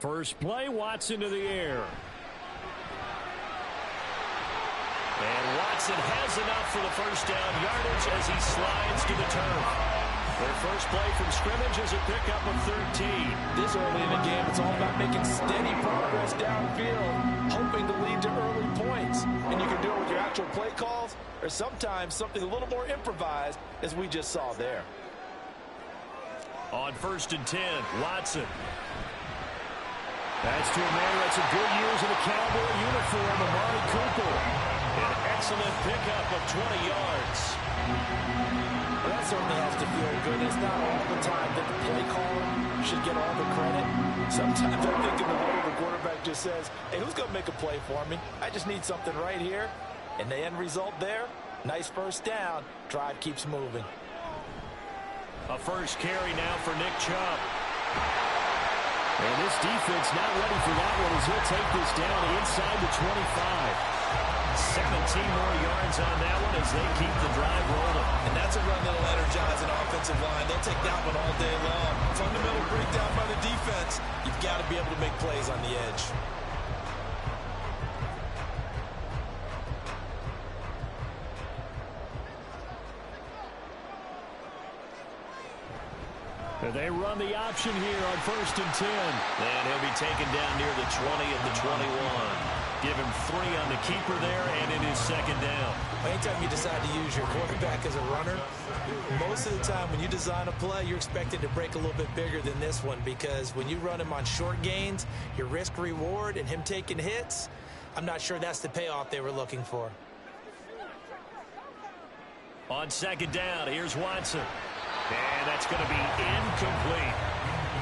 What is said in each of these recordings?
First play, Watson to the air. And Watson has enough for the first down yardage as he slides to the turf. Their first play from scrimmage is a pickup of 13. This early in the game, it's all about making steady progress downfield, hoping to lead to early points. And you can do it with your actual play calls or sometimes something a little more improvised, as we just saw there. On 1st and 10, Watson. That's to a man that's a good years in a Cowboy uniform, Amari Cooper. An excellent pickup of 20 yards. Well, that certainly has to feel good. It's not all the time that the play caller should get all the credit. Sometimes I think in the moment the quarterback just says, hey, who's going to make a play for me? I just need something right here. And the end result there, nice first down. Drive keeps moving. A first carry now for Nick Chubb. And this defense not ready for that one as he'll take this down inside the 25. 17 more yards on that one as they keep the drive rolling. And that's a run that'll energize an offensive line. They'll take that one all day long. Fundamental breakdown by the defense. You've got to be able to make plays on the edge. They run the option here on 1st and 10. And he'll be taken down near the 20 at the 21. Give him 3 on the keeper there, and it is 2nd down. Anytime you decide to use your quarterback as a runner, most of the time when you design a play, you're expected to break a little bit bigger than this one, because when you run him on short gains, your risk-reward and him taking hits, I'm not sure that's the payoff they were looking for. On 2nd down, here's Watson. And that's going to be incomplete.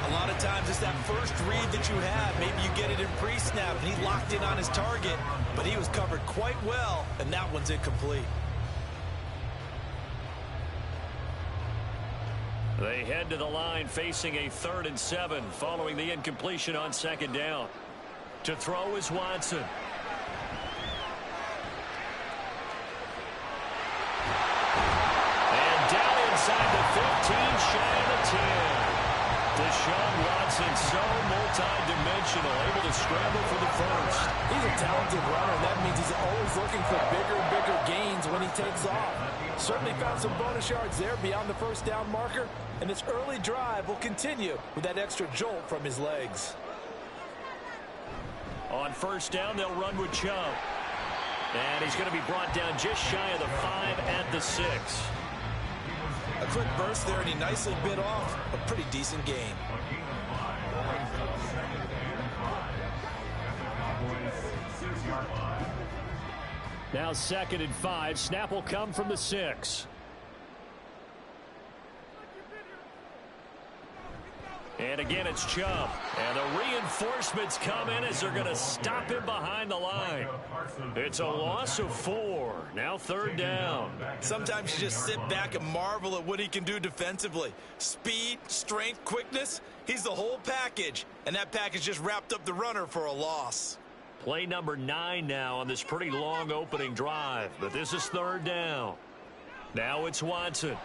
A lot of times it's that first read that you have. Maybe you get it in pre-snap, and he locked in on his target, but he was covered quite well, and that one's incomplete. They head to the line facing a 3rd and 7 following the incompletion on 2nd down. To throw is Watson. Inside the 15, shy of the 10. Deshaun Watson, so multi-dimensional, able to scramble for the first. He's a talented runner. That means he's always looking for bigger and bigger gains when he takes off. Certainly found some bonus yards there beyond the first down marker, and this early drive will continue with that extra jolt from his legs. On 1st down, they'll run with Chubb. And he's going to be brought down just shy of the 5 at the 6. A quick burst there, and he nicely bit off a pretty decent gain. Now 2nd and 5. Snap will come from the 6. And again, it's Chubb. And the reinforcements come in as they're going to stop him behind the line. It's a loss of 4. Now 3rd down. Sometimes you just sit back and marvel at what he can do defensively. Speed, strength, quickness. He's the whole package. And that package just wrapped up the runner for a loss. Play number 9 now on this pretty long opening drive. But this is 3rd down. Now it's Watson.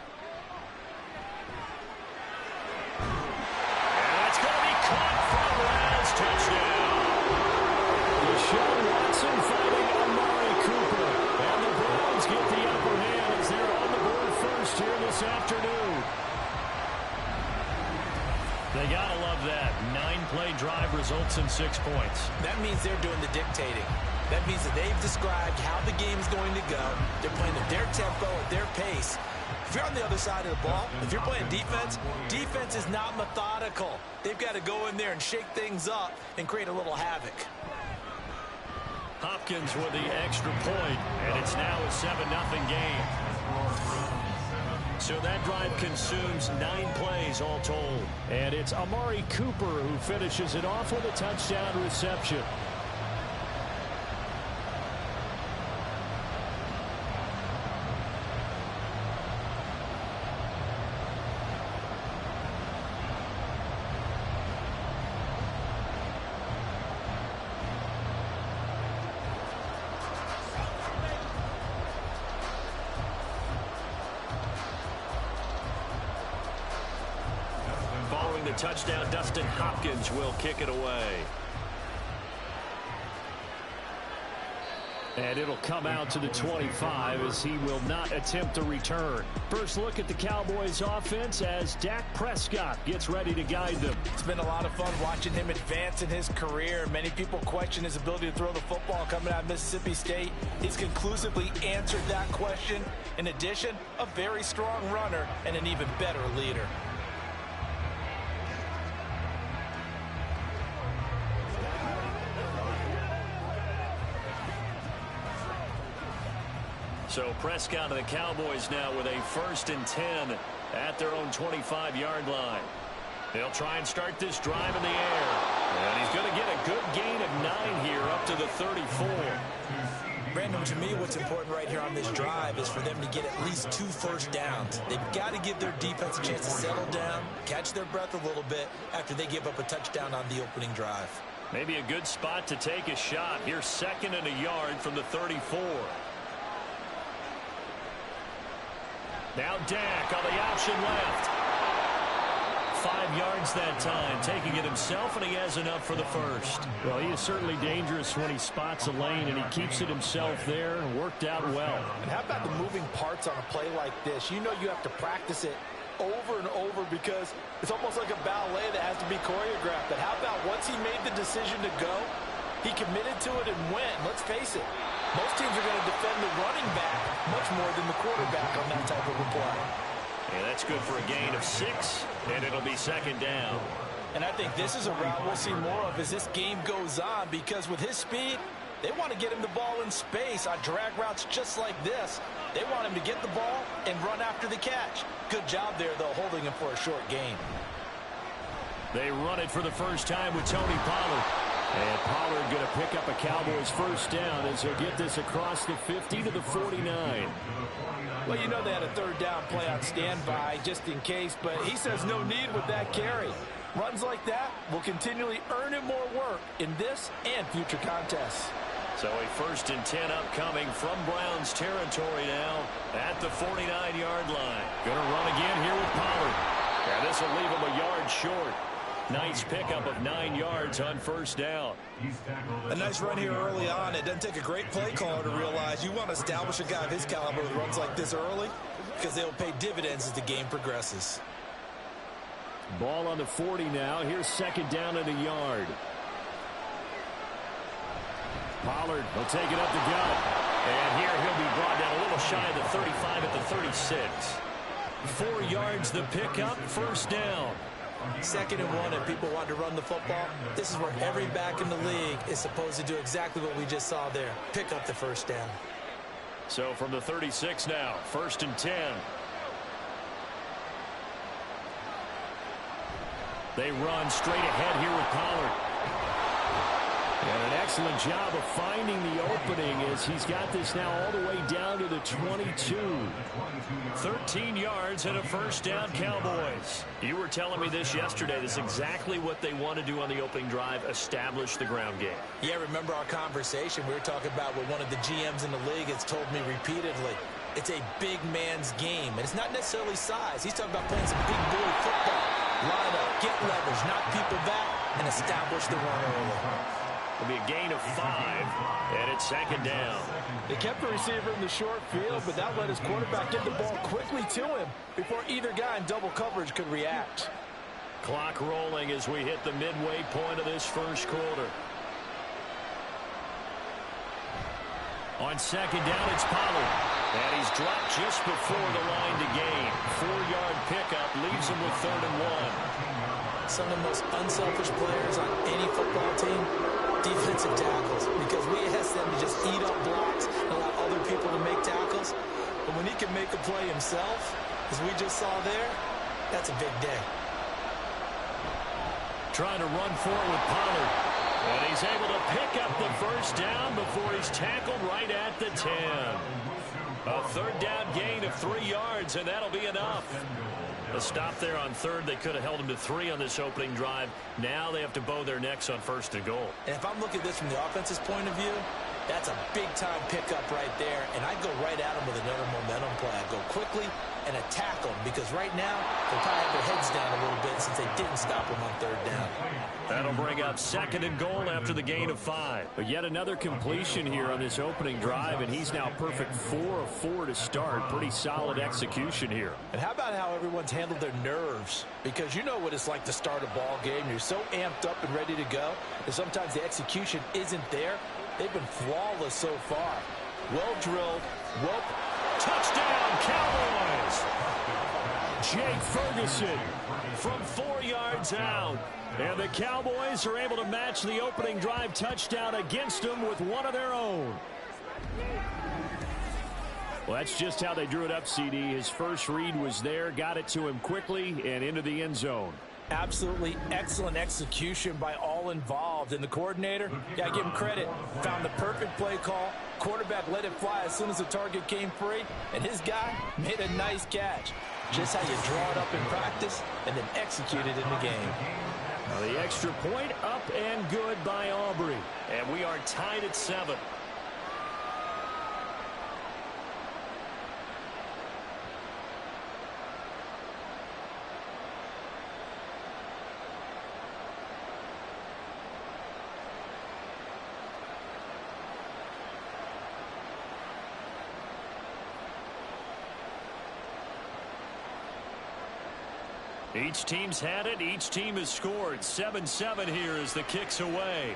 Touchdown. Deshaun Watson fighting Amari Cooper. And the Browns get the upper hand as they're on the board first here this afternoon. They got to love that. 9-play drive results in 6 points. That means they're doing the dictating. That means that they've described how the game's going to go. They're playing at their tempo, at their pace. If you're on the other side of the ball, if you're playing defense, defense is not methodical. They've got to go in there and shake things up and create a little havoc. Hopkins with the extra point, and it's now a 7-0 game. So that drive consumes 9 plays all told. And it's Amari Cooper who finishes it off with a touchdown reception. touchdown. Dustin Hopkins will kick it away. And it'll come out to the 25 as he will not attempt a return. First look at the Cowboys offense as Dak Prescott gets ready to guide them. It's been a lot of fun watching him advance in his career. Many people question his ability to throw the football coming out of Mississippi State. He's conclusively answered that question. In addition, a very strong runner and an even better leader. So Prescott and the Cowboys now with a 1st and 10 at their own 25-yard line. They'll try and start this drive in the air. And he's going to get a good gain of 9 here up to the 34. Brandon, to me, what's important right here on this drive is for them to get at least 2 first downs. They've got to give their defense a chance to settle down, catch their breath a little bit after they give up a touchdown on the opening drive. Maybe a good spot to take a shot. Here's 2nd and a yard from the 34. Now Dak on the option left. 5 yards that time, taking it himself, and he has enough for the first. Well, he is certainly dangerous when he spots a lane, and he keeps it himself there and worked out well. And how about the moving parts on a play like this? You know you have to practice it over and over because it's almost like a ballet that has to be choreographed. But how about once he made the decision to go, he committed to it and went. Let's face it. Most teams are going to defend the running back much more than the quarterback on that type of a play. Yeah, that's good for a gain of 6, and it'll be 2nd down. And I think this is a route we'll see more of as this game goes on because with his speed, they want to get him the ball in space on drag routes just like this. They want him to get the ball and run after the catch. Good job there, though, holding him for a short gain. They run it for the first time with Tony Pollard. And Pollard going to pick up a Cowboys first down as he'll get this across the 50 to the 49. Well, you know they had a 3rd down play on standby just in case, but he says no need with that carry. Runs like that will continually earn him more work in this and future contests. So a 1st and 10 upcoming from Browns territory now at the 49-yard line. Going to run again here with Pollard. And this will leave him a yard short. Nice pickup of 9 yards on 1st down. A nice run here early on. It doesn't take a great play caller to realize you want to establish a guy of his caliber with runs like this early because they'll pay dividends as the game progresses. Ball on the 40 now. Here's 2nd down and a yard. Pollard will take it up the gut. And here he'll be brought down a little shy of the 35 at the 36. 4 yards the pickup, 1st down. 2nd and 1, if people want to run the football, this is where every back in the league is supposed to do exactly what we just saw there. Pick up the 1st down. So from the 36 now, 1st and 10. They run straight ahead here with Pollard. And an excellent job of finding the opening as he's got this now all the way down to the 22. 13 yards and a 1st down, Cowboys. You were telling me this yesterday. This is exactly what they want to do on the opening drive, establish the ground game. Yeah, remember our conversation we were talking about with one of the GMs in the league has told me repeatedly. It's a big man's game, and it's not necessarily size. He's talking about playing some big boy football. Line up, get leverage, knock people back, and establish the run early. It'll be a gain of 5, and it's 2nd down. They kept the receiver in the short field, but that let his quarterback get the ball quickly to him before either guy in double coverage could react. Clock rolling as we hit the midway point of this 1st quarter. On 2nd down, it's Pollard. And he's dropped just before the line to gain. 4-yard pickup leaves him with 3rd and 1. Some of the most unselfish players on any football team, defensive tackles, because we ask them to just eat up blocks and allow other people to make tackles. But when he can make a play himself, as we just saw there, that's a big day. Trying to run forward with Pollard. And he's able to pick up the 1st down before he's tackled right at the 10. A 3rd down gain of 3 yards, and that'll be enough. A stop there on 3rd. They could have held him to 3 on this opening drive. Now they have to bow their necks on 1st and goal. And if I'm looking at this from the offense's point of view, that's a big-time pickup right there, and I'd go right at him with another momentum play. I'd go quickly, and attack them, because right now they'll probably have their heads down a little bit since they didn't stop them on third down. That'll bring up 2nd and goal after the gain of 5. But yet another completion here on this opening drive, and he's now perfect 4 of 4 to start. Pretty solid execution here. And how about how everyone's handled their nerves? Because you know what it's like to start a ball game. You're so amped up and ready to go, and sometimes the execution isn't there. They've been flawless so far. Well drilled. Well, touchdown, Cowboys! Jake Ferguson from 4 yards out. And the Cowboys are able to match the opening drive touchdown against them with one of their own. Well, that's just how they drew it up, CD. His first read was there, got it to him quickly, and into the end zone. Absolutely excellent execution by all involved. And the coordinator, yeah, give him credit, found the perfect play call. Quarterback let it fly as soon as the target came free, and his guy made a nice catch. Just how you draw it up in practice and then execute it in the game. Now the extra point up and good by Aubrey. And we are tied at 7. Each team's had it. Each team has scored. 7-7 here as the kick's away.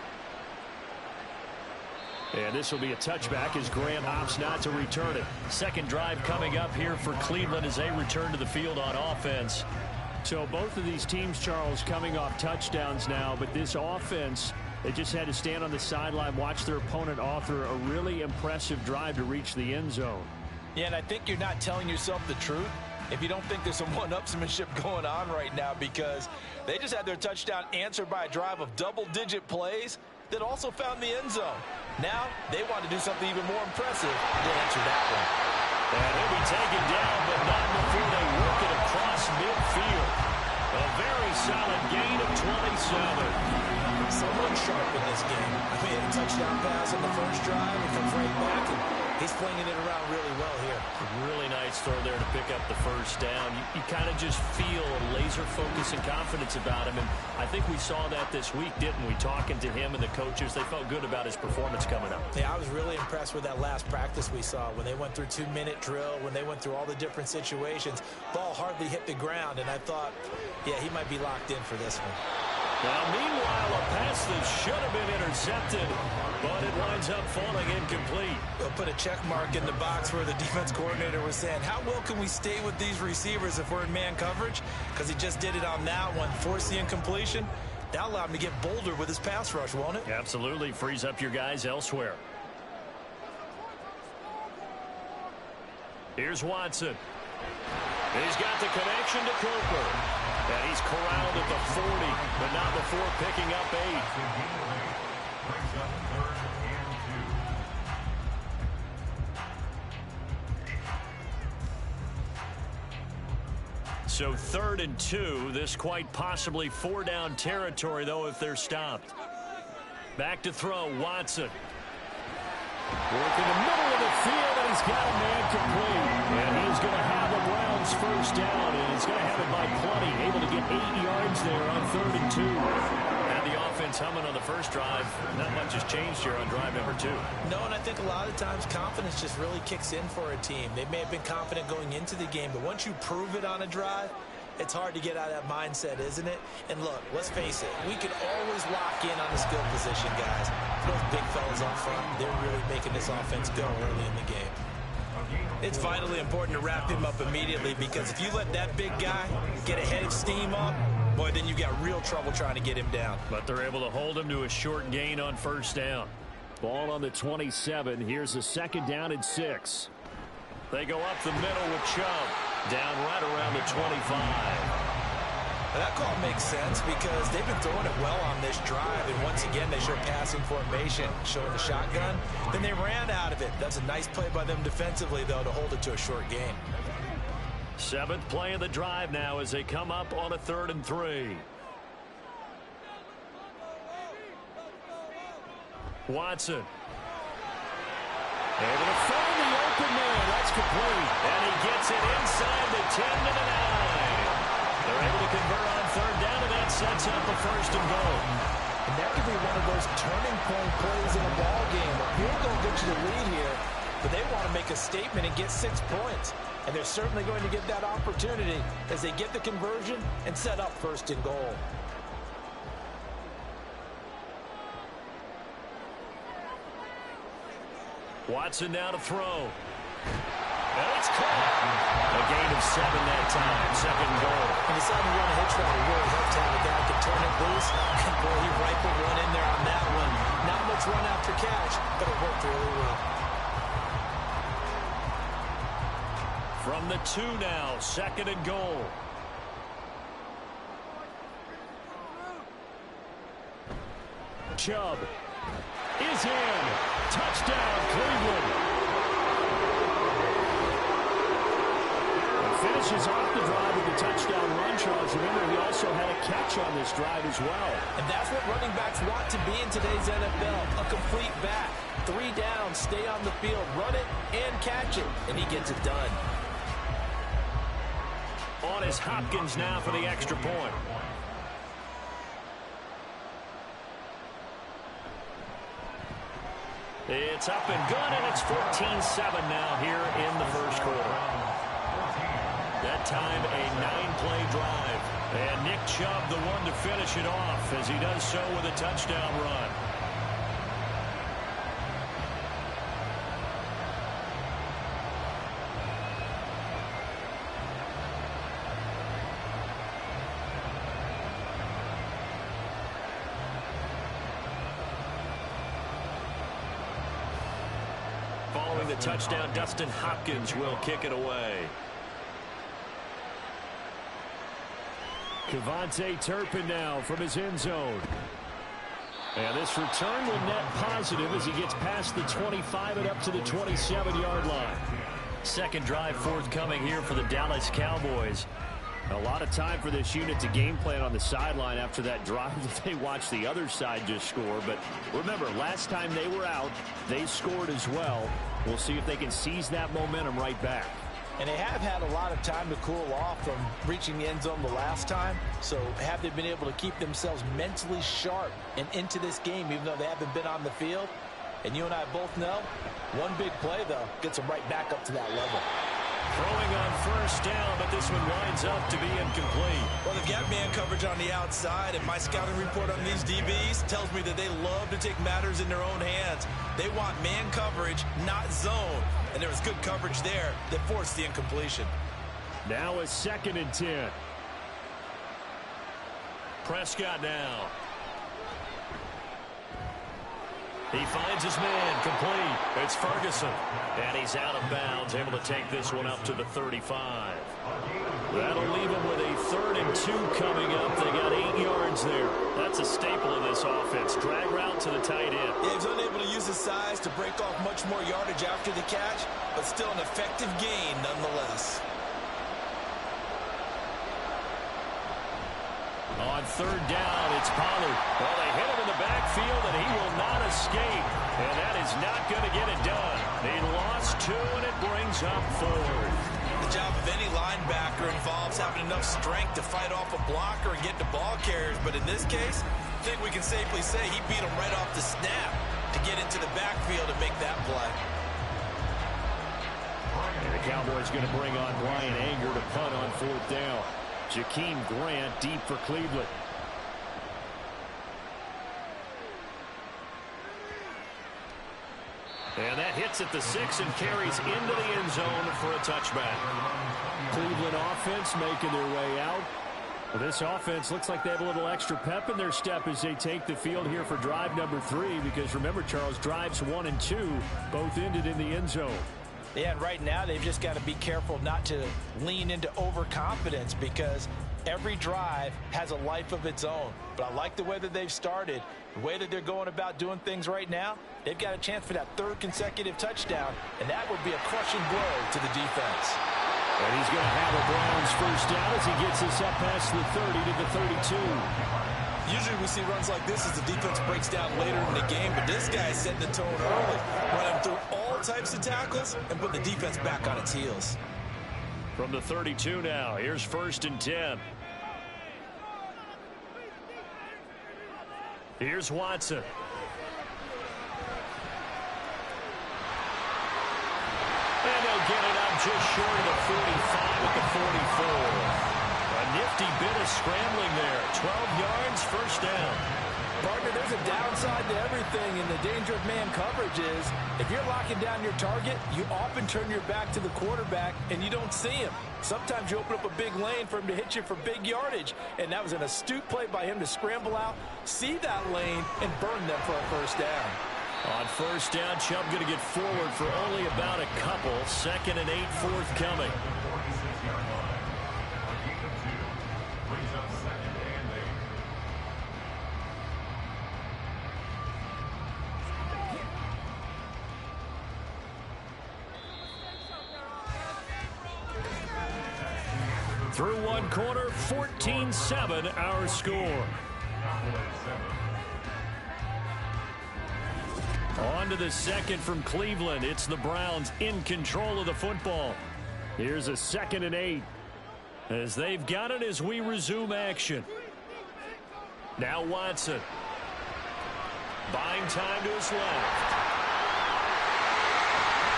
And this will be a touchback as Graham opts not to return it. Second drive coming up here for Cleveland as they return to the field on offense. So both of these teams, Charles, coming off touchdowns now, but this offense, they just had to stand on the sideline, watch their opponent author a really impressive drive to reach the end zone. Yeah, and I think you're not telling yourself the truth if you don't think there's some one-upsmanship going on right now, because they just had their touchdown answered by a drive of double-digit plays that also found the end zone. Now they want to do something even more impressive than answer that one. And he'll be taken down, but not before they work it across midfield. A very solid gain of 27. Someone sharp in this game. I mean, a touchdown pass on the first drive, it comes right back, and he's flinging it around really well here. Really nice throw there to pick up the first down. You kind of just feel a laser focus and confidence about him, and I think we saw that this week, didn't we? Talking to him and the coaches, they felt good about his performance coming up. Yeah, I was really impressed with that last practice we saw when they went through 2-minute drill, when they went through all the different situations. Ball hardly hit the ground, and I thought, yeah, he might be locked in for this one. Now, meanwhile, a pass that should have been intercepted, but it winds up falling incomplete. We'll put a check mark in the box where the defense coordinator was saying, how well can we stay with these receivers if we're in man coverage? Because he just did it on that one, forced the incompletion. That'll allow him to get bolder with his pass rush, won't it? Absolutely. Frees up your guys elsewhere. Here's Watson. He's got the connection to Cooper. And he's corralled at the 40, but not before picking up 8. So 3rd and 2. This quite possibly 4-down territory, though, if they're stopped. Back to throw, Watson. Working the middle of the field, and he's got a man complete. And he's going to have a Browns first down, and he's going to have it by plenty. Able to get 8 yards there on 3rd and 2. And the offense humming on the first drive. Not much has changed here on drive number 2. No, and I think a lot of times confidence just really kicks in for a team. They may have been confident going into the game, but once you prove it on a drive, it's hard to get out of that mindset, isn't it? And look, let's face it, we can always lock in on the skill position, guys. Those big fellas up front, they're really making this offense go early in the game. It's vitally important to wrap him up immediately, because if you let that big guy get a head of steam up, boy, then you got real trouble trying to get him down. But they're able to hold him to a short gain on first down. Ball on the 27. Here's a 2nd down and 6. They go up the middle with Chubb. Down right around the 25. Now that call makes sense because they've been throwing it well on this drive, and once again they show passing formation, showing the shotgun. Then they ran out of it. That's a nice play by them defensively, though, to hold it to a short gain. 7th play of the drive now as they come up on a 3rd and 3. Watson. Able to find the open man. That's complete. And he gets it inside the That sets up a 1st and goal. And that could be one of those turning point plays in a ball game. A field goal gets you the lead here, but they want to make a statement and get 6 points. And they're certainly going to get that opportunity as they get the conversion and set up 1st and goal. Watson now to throw. And it's caught. A gain of 7 that time. 2nd and goal. And deciding to run a hitch route really helped to have a guy who can turn it loose. And boy, he rifled one in there on that one. Not much run after catch, but it worked really well. From the 2 now, 2nd and goal. Chubb is in. Touchdown, Cleveland. And finishes off the drive with a touchdown run, Charles. Remember, he also had a catch on this drive as well. And that's what running backs want to be in today's NFL. A complete back. 3 down, stay on the field, run it, and catch it. And he gets it done. On is Hopkins now for the extra point. It's up and good, and it's 14-7 now here in the 1st quarter. That time, a 9-play drive. And Nick Chubb, the one to finish it off, as he does so with a touchdown run. Following the touchdown, Dustin Hopkins will kick it away. Kevontae Turpin now from his end zone. And this return will net positive as he gets past the 25 and up to the 27-yard line. 2nd drive forthcoming here for the Dallas Cowboys. A lot of time for this unit to game plan on the sideline after that drive that they watched the other side just score. But remember, last time they were out, they scored as well. We'll see if they can seize that momentum right back. And they have had a lot of time to cool off from reaching the end zone the last time. So have they been able to keep themselves mentally sharp and into this game, even though they haven't been on the field? And you and I both know, one big play, though, gets them right back up to that level. Throwing on 1st down, but this one winds up to be incomplete. Well, they've got man coverage on the outside, and my scouting report on these DBs tells me that they love to take matters in their own hands. They want man coverage, not zone. And there was good coverage there that forced the incompletion. Now a 2nd and 10. Prescott now. He finds his man, complete. It's Ferguson. And he's out of bounds, able to take this one up to the 35. That'll leave him with a 3rd and 2 coming up. They got 8 yards there. That's a staple of this offense. Drag route to the tight end. Yeah, he's unable to use his size to break off much more yardage after the catch, but still an effective gain nonetheless. On 3rd down, it's Pollard. Well, they hit him in the backfield, and he will not escape. And that is not going to get it done. He lost 2, and it brings up 4th. The job of any linebacker involves having enough strength to fight off a blocker and get to ball carriers. But in this case, I think we can safely say he beat him right off the snap to get into the backfield and make that play. And the Cowboys going to bring on Brian Anger to punt on 4th down. Jakeem Grant deep for Cleveland. And that hits at the 6 and carries into the end zone for a touchback. Cleveland offense making their way out. Well, this offense looks like they have a little extra pep in their step as they take the field here for drive number 3. Because remember, Charles, drives 1 and 2 both ended in the end zone. Yeah, and right now they've just got to be careful not to lean into overconfidence because every drive has a life of its own. But I like the way that they've started, the way that they're going about doing things right now. They've got a chance for that 3rd consecutive touchdown, and that would be a crushing blow to the defense. And he's going to have a Browns 1st down as he gets this up past the 30 to the 32. Usually we see runs like this as the defense breaks down later in the game, but this guy is setting the tone early, running through all types of tackles and put the defense back on its heels. From the 32 now, here's 1st and 10. Here's Watson. And they'll get it up just short of the 45 at the 44. A nifty bit of scrambling there. 12 yards, first down. Partner, there's a downside to everything, and the danger of man coverage is if you're locking down your target, you often turn your back to the quarterback and you don't see him. Sometimes you open up a big lane for him to hit you for big yardage, and that was an astute play by him to scramble out, see that lane, and burn them for a first down. On first down, Chubb going to get forward for only about a couple. 2nd and 8 forthcoming. Through one quarter, 14-7 our score. On to the second from Cleveland. It's the Browns in control of the football. Here's a 2nd and 8. As they've got it as we resume action. Now Watson. Buying time to his left.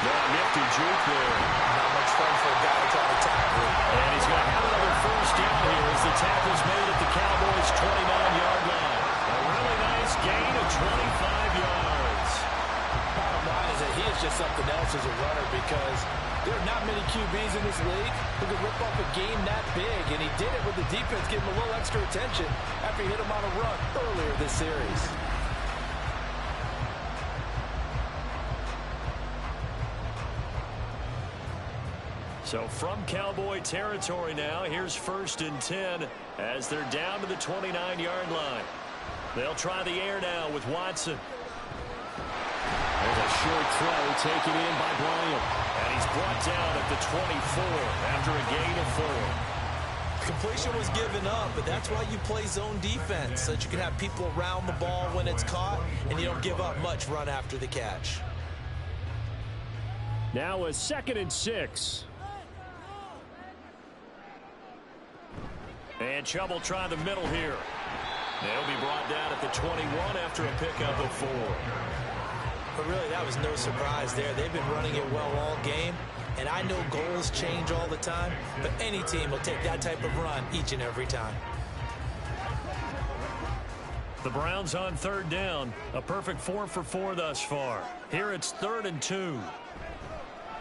Nifty juke there. Not much fun for a guy trying to tackle. And he's going to have another first down here as the tackle's made at the Cowboys' 29-yard line. A really nice gain of 25 yards. Bottom line is that he is just something else as a runner because there are not many QBs in this league who could rip off a game that big, and he did it with the defense giving him a little extra attention after he hit him on a run earlier this series. So from Cowboy territory now, here's 1st and 10 as they're down to the 29-yard line. They'll try the air now with Watson. There's a short throw taken in by Bryant. And he's brought down at the 24 after a gain of 4. Completion was given up, but that's why you play zone defense, so that you can have people around the ball when it's caught, and you don't give up much run after the catch. Now a 2nd and 6. And Chubb will try the middle here. They'll be brought down at the 21 after a pickup of 4. But really, that was no surprise there. They've been running it well all game. And I know goals change all the time, but any team will take that type of run each and every time. The Browns on 3rd down. A perfect 4 for 4 thus far. Here it's 3rd and 2.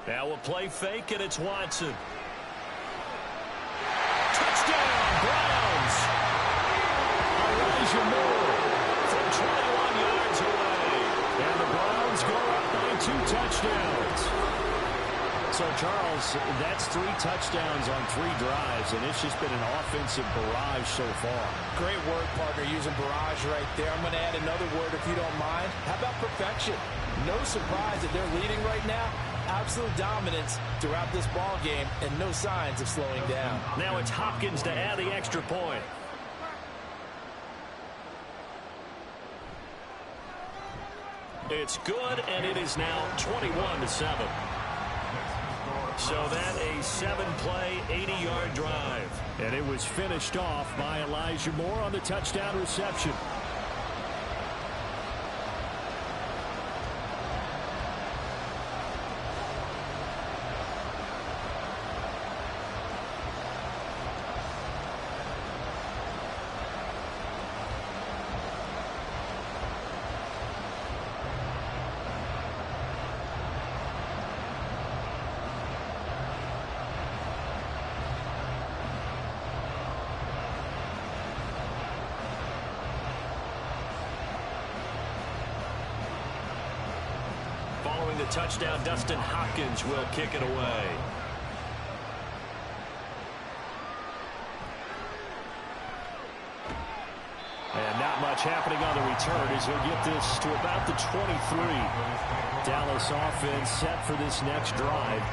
Now a play fake, and it's Watson. Touchdown, Browns! Elijah Moore from 21 yards away. And the Browns go up by 2 touchdowns. So, Charles, that's 3 touchdowns on 3 drives, and it's just been an offensive barrage so far. Great work, partner, using barrage right there. I'm going to add another word if you don't mind. How about perfection? No surprise that they're leading right now. Absolute dominance throughout this ball game and no signs of slowing down. Now it's Hopkins to add the extra point. It's good, and it is now 21-7. So that a 7-play, 80-yard drive. And it was finished off by Elijah Moore on the touchdown reception. The touchdown, Dustin Hopkins will kick it away. And not much happening on the return as he'll get this to about the 23. Dallas offense set for this next drive.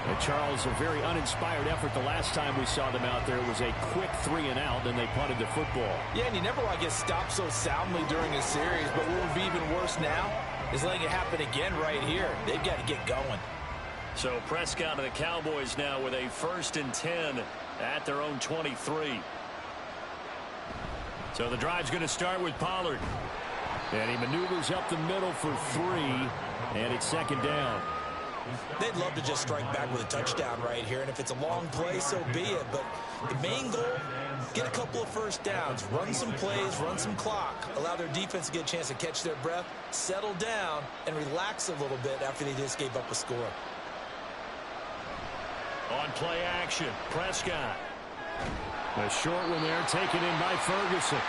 And Charles, a very uninspired effort the last time we saw them out there. It was a quick 3 and out, and they punted the football. Yeah, and you never want to get stopped so soundly during a series, but what would be even worse now is letting it happen again right here. They've got to get going. So Prescott and the Cowboys now with a 1st and 10 at their own 23. So the drive's going to start with Pollard. And he maneuvers up the middle for 3, and it's second down. They'd love to just strike back with a touchdown right here, and if it's a long play, so be it. But the main goal, get a couple of first downs, run some plays, run some clock, allow their defense to get a chance to catch their breath, settle down, and relax a little bit after they just gave up a score. On play action, Prescott. A short one there, taken in by Ferguson.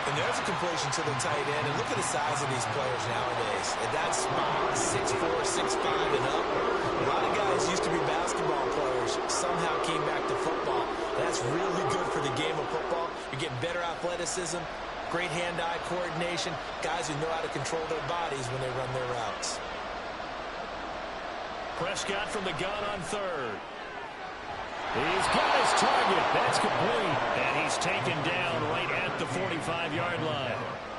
And there's a completion to the tight end. And look at the size of these players nowadays. At that spot, 6'4", 6'5", and up. A lot of guys used to be basketball players, somehow came back to football. And that's really good for the game of football. You're getting better athleticism, great hand-eye coordination, guys who know how to control their bodies when they run their routes. Prescott from the gun on third. He's got his target. That's complete. And he's taken down right at the 45-yard line.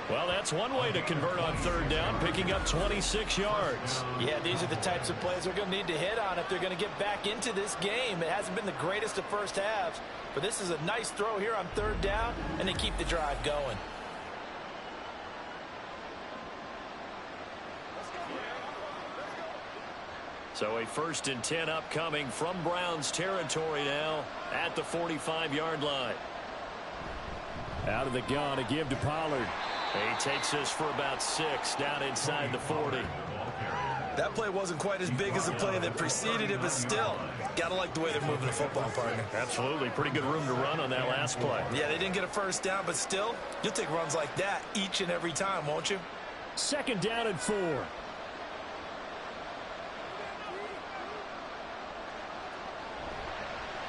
Well, that's one way to convert on third down, picking up 26 yards. Yeah, these are the types of plays they're going to need to hit on if they're going to get back into this game. It hasn't been the greatest of first halves, but this is a nice throw here on third down, and they keep the drive going. So a 1st and 10 upcoming from Browns territory now at the 45-yard line. Out of the gun, a give to Pollard. He takes us for about 6 down inside the 40. That play wasn't quite as big as the play that preceded it, but still, gotta like the way they're moving the football, partner. Absolutely. Pretty good room to run on that last play. Yeah, they didn't get a first down, but still, you'll take runs like that each and every time, won't you? 2nd down and 4.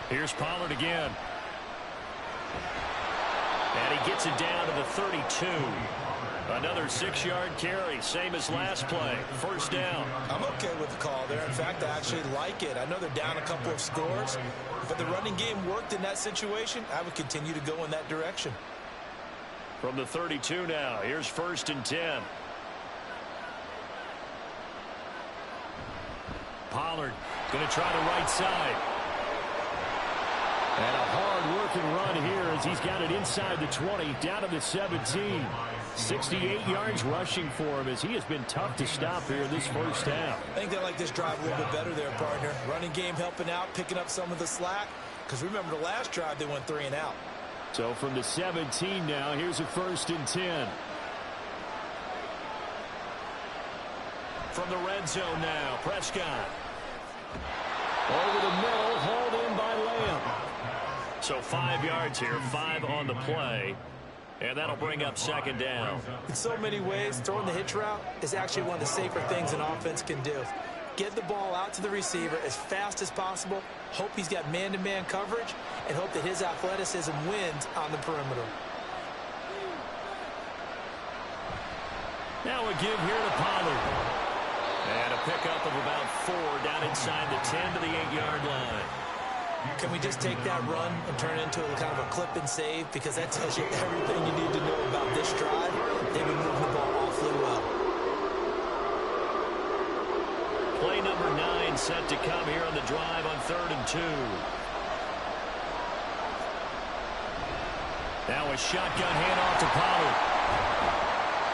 Here's Pollard again. And he gets it down to the 32. Another 6-yard carry, same as last play. 1st down. I'm okay with the call there. In fact, I actually like it. I know they're down a couple of scores, but the running game worked in that situation. I would continue to go in that direction. From the 32 now, here's 1st and 10. Pollard going to try the right side. And a hard-working run here as he's got it inside the 20, down to the 17. 68 yards rushing for him as he has been tough to stop here in this first half. I think they like this drive a little bit better there, partner. Running game helping out, picking up some of the slack. Because remember the last drive, they went 3 and out. So from the 17 now, here's a 1st and 10. From the red zone now, Prescott. Over the middle, hauled in by Lamb. So 5 yards here, 5 on the play. And that'll bring up 2nd down. In so many ways, throwing the hitch route is actually one of the safer things an offense can do. Get the ball out to the receiver as fast as possible, hope he's got man-to-man coverage, and hope that his athleticism wins on the perimeter. Now a give here to Pollard. And a pickup of about 4 down inside the 10 to the 8-yard line. Can we just take that run and turn it into a kind of a clip and save? Because that tells you everything you need to know about this drive. They've been moving the ball awfully well. Play number 9 set to come here on the drive on 3rd and 2. Now a shotgun handoff to Pollard.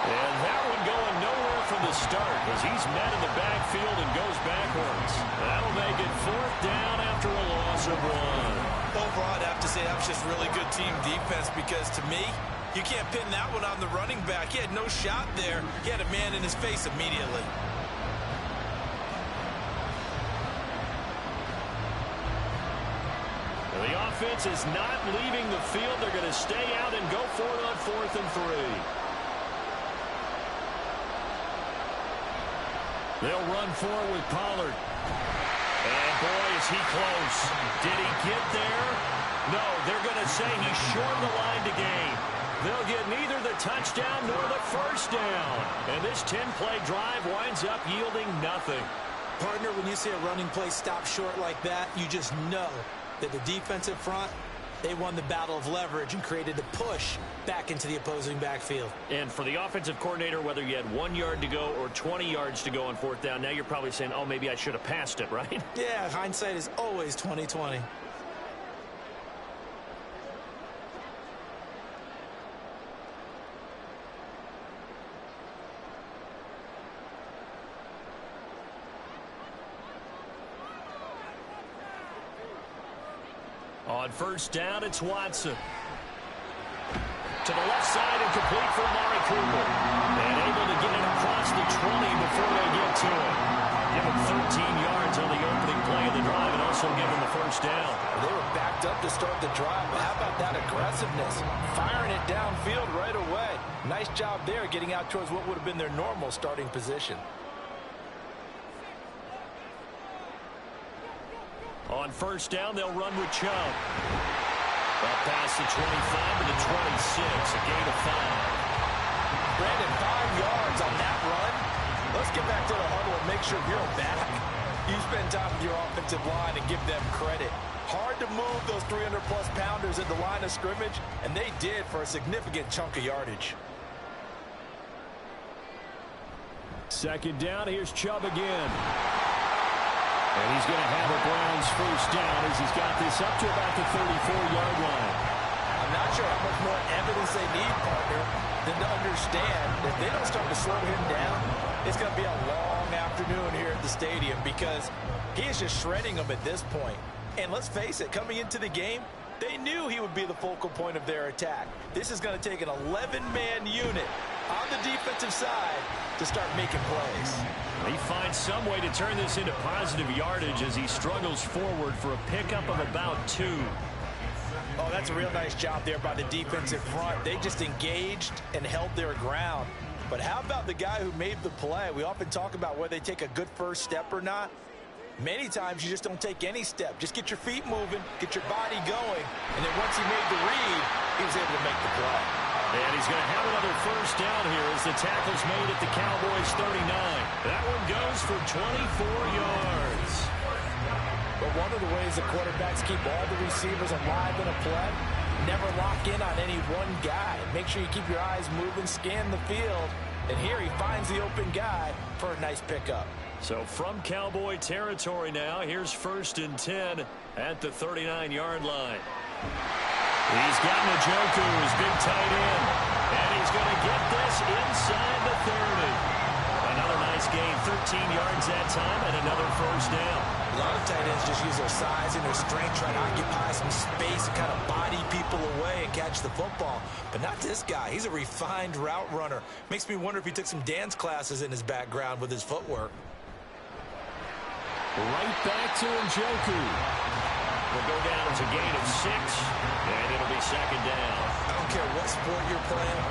And that one going nowhere from the start as he's met in the backfield and goes backwards. That'll make it 4th down after a loss of 1. Overall, I'd have to say that was just really good team defense because to me, you can't pin that one on the running back. He had no shot there. He had a man in his face immediately. The offense is not leaving the field. They're going to stay out and go for it on 4th and 3. They'll run forward with Pollard. And boy, is he close. Did he get there? No, they're going to say he's short of the line to gain. They'll get neither the touchdown nor the 1st down. And this 10-play drive winds up yielding nothing. Partner, when you see a running play stop short like that, you just know that the defensive front, they won the battle of leverage and created a push back into the opposing backfield. And for the offensive coordinator, whether you had 1 yard to go or 20 yards to go on 4th down, now you're probably saying, oh, maybe I should have passed it, right? Yeah, hindsight is always 20/20. On first down, it's Watson. To the left side and complete for Amari Cooper. And able to get it across the 20 before they get to it. Give him 13 yards on the opening play of the drive and also give him the first down. They were backed up to start the drive, but how about that aggressiveness? Firing it downfield right away. Nice job there getting out towards what would have been their normal starting position. On first down, they'll run with Chubb. Up past the 25 to the 26, a gain of 5. Brandon, 5 yards on that run. Let's get back to the huddle and make sure you're back. You spend time with your offensive line and give them credit. Hard to move those 300-plus pounders at the line of scrimmage, and they did for a significant chunk of yardage. Second down, here's Chubb again. And he's going to have a Browns first down as he's got this up to about the 34-yard line. I'm not sure how much more evidence they need, partner, than to understand that if they don't start to slow him down, it's going to be a long afternoon here at the stadium because he is just shredding them at this point. And let's face it, coming into the game, they knew he would be the focal point of their attack. This is going to take an 11-man unit on the defensive side to start making plays. He finds some way to turn this into positive yardage as he struggles forward for a pickup of about 2. Oh, that's a real nice job there by the defensive front. They just engaged and held their ground. But how about the guy who made the play? We often talk about whether they take a good first step or not. Many times you just don't take any step. Just get your feet moving, get your body going, and then once he made the read, he was able to make the play. And he's going to have another first down here as the tackle's made at the Cowboys 39. That one goes for 24 yards. But one of the ways the quarterbacks keep all the receivers alive in a play, never lock in on any one guy. Make sure you keep your eyes moving, scan the field, and here he finds the open guy for a nice pickup. So from Cowboy territory now, here's first and 10 at the 39-yard line. He's got Njoku, his big tight end, and he's going to get this inside the 30. Another nice gain, 13 yards that time, and another first down. A lot of tight ends just use their size and their strength, try to occupy some space and kind of body people away and catch the football. But not this guy. He's a refined route runner. Makes me wonder if he took some dance classes in his background with his footwork. Right back to Njoku. Will go down as a gain of 6, and it'll be second down. I don't care what sport you're playing.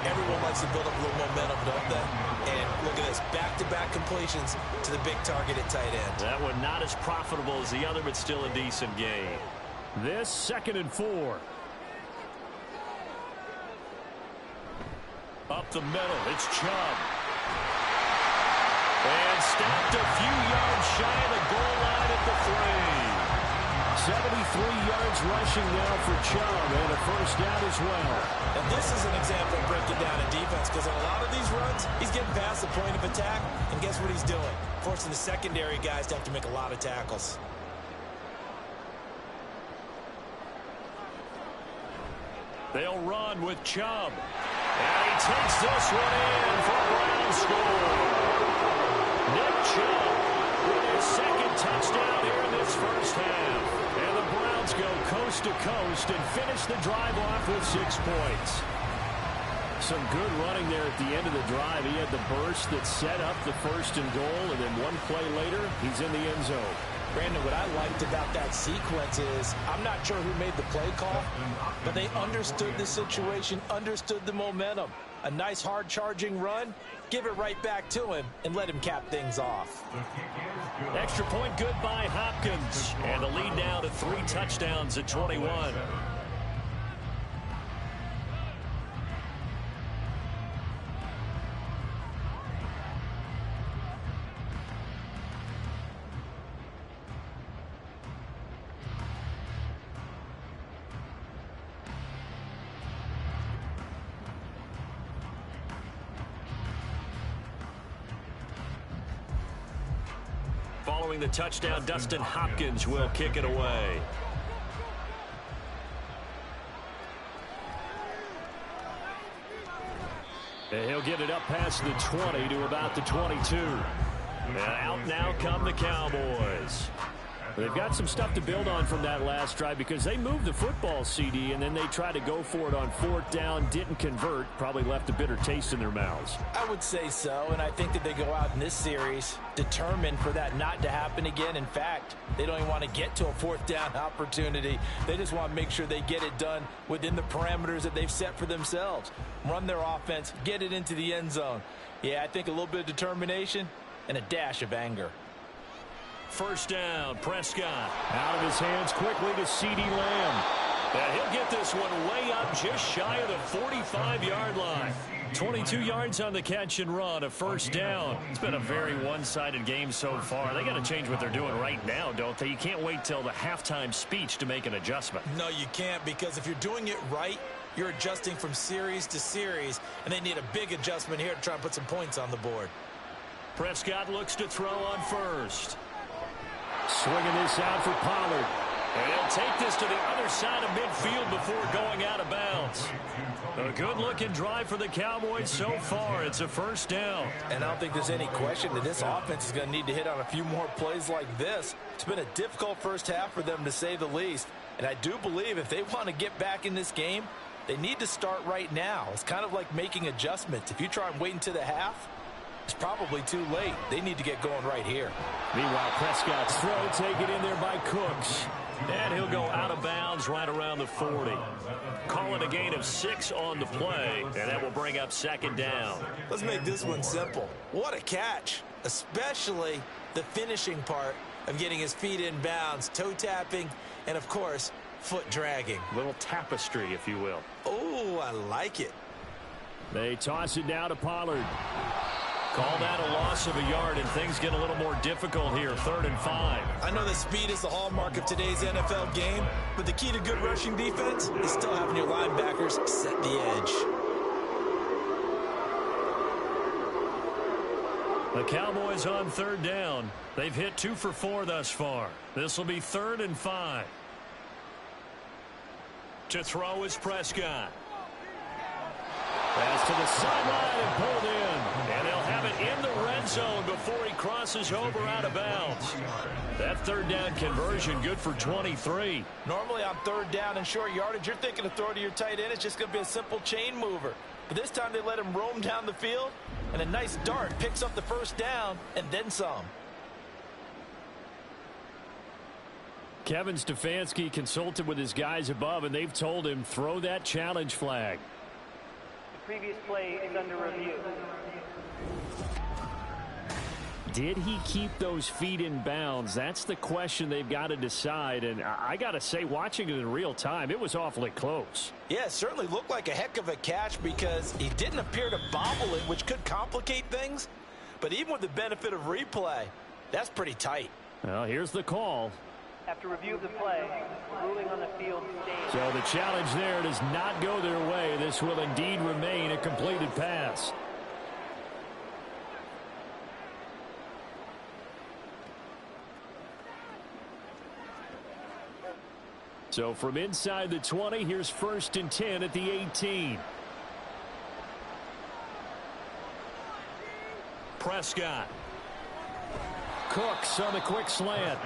Everyone likes to build up a little momentum, don't they? And look at this, back-to-back completions to the big target at tight end. That one not as profitable as the other, but still a decent gain. This second and 4. Up the middle, it's Chubb. And stopped a few yards shy of the goal line at the 3. 73 yards rushing now for Chubb, and a first down as well. And this is an example of breaking down a defense, because in a lot of these runs, he's getting past the point of attack, and guess what he's doing? Forcing the secondary guys to have to make a lot of tackles. They'll run with Chubb. And he takes this one in for a Brown score. Nick Chubb with his second touchdown here in this first half. And the Browns go coast to coast and finish the drive off with 6 points. Some good running there at the end of the drive. He had the burst that set up the first and goal, and then one play later, he's in the end zone. Brandon, what I liked about that sequence is, I'm not sure who made the play call, but they understood the situation, understood the momentum. A nice hard charging run, give it right back to him, and let him cap things off. Extra point good by Hopkins. And the lead now to 3 touchdowns at 21. Following the touchdown, Dustin Hopkins will kick it away. And he'll get it up past the 20 to about the 22. And out now come the Cowboys. They've got some stuff to build on from that last drive because they moved the football, CD, and then they tried to go for it on 4th down, didn't convert, probably left a bitter taste in their mouths. I would say so, and I think that they go out in this series determined for that not to happen again. In fact, they don't even want to get to a 4th down opportunity. They just want to make sure they get it done within the parameters that they've set for themselves. Run their offense, get it into the end zone. Yeah, I think a little bit of determination and a dash of anger. 1st down, Prescott. Out of his hands quickly to CeeDee Lamb. And he'll get this one way up just shy of the 45-yard line. 22 yards on the catch and run, a 1st down. It's been a very one-sided game so far. They got to change what they're doing right now, don't they? You can't wait till the halftime speech to make an adjustment. No, you can't, because if you're doing it right, you're adjusting from series to series, and they need a big adjustment here to try and put some points on the board. Prescott looks to throw on 1st. Swinging this out for Pollard. And he'll take this to the other side of midfield before going out of bounds. A good-looking drive for the Cowboys so far. It's a 1st down. And I don't think there's any question that this offense is going to need to hit on a few more plays like this. It's been a difficult first half for them, to say the least. And I do believe if they want to get back in this game, they need to start right now. It's kind of like making adjustments. If you try and wait until the half, it's probably too late. They need to get going right here. Meanwhile, Prescott's throw taken in there by Cooks. And he'll go out of bounds right around the 40. Call it a gain of 6 on the play, and that will bring up 2nd down. Let's make this one simple. What a catch, especially the finishing part of getting his feet in bounds, toe tapping, and, of course, foot dragging. Little tapestry, if you will. Oh, I like it. They toss it down to Pollard. Call that a loss of a yard, and things get a little more difficult here. 3rd and 5. I know that speed is the hallmark of today's NFL game, but the key to good rushing defense is still having your linebackers set the edge. The Cowboys on 3rd down. They've hit 2 for 4 thus far. This will be 3rd and 5. To throw is Prescott. Pass to the sideline and pulled in. And they'll have it in the red zone before he crosses over out of bounds. That 3rd down conversion good for 23. Normally on 3rd down and short yardage, you're thinking of throw to your tight end. It's just going to be a simple chain mover. But this time they let him roam down the field, and a nice dart picks up the 1st down and then some. Kevin Stefanski consulted with his guys above, and they've told him throw that challenge flag. Previous play is under review. Did he keep those feet in bounds? That's the question they've got to decide. And I got to say, watching it in real time, it was awfully close. Yeah, it certainly looked like a heck of a catch because he didn't appear to bobble it, which could complicate things. But even with the benefit of replay, that's pretty tight. Well, here's the call. After review of the play, ruling on the field stays. So the challenge there does not go their way. This will indeed remain a completed pass. So from inside the 20, here's 1st and 10 at the 18. Prescott. Cooks on the quick slant.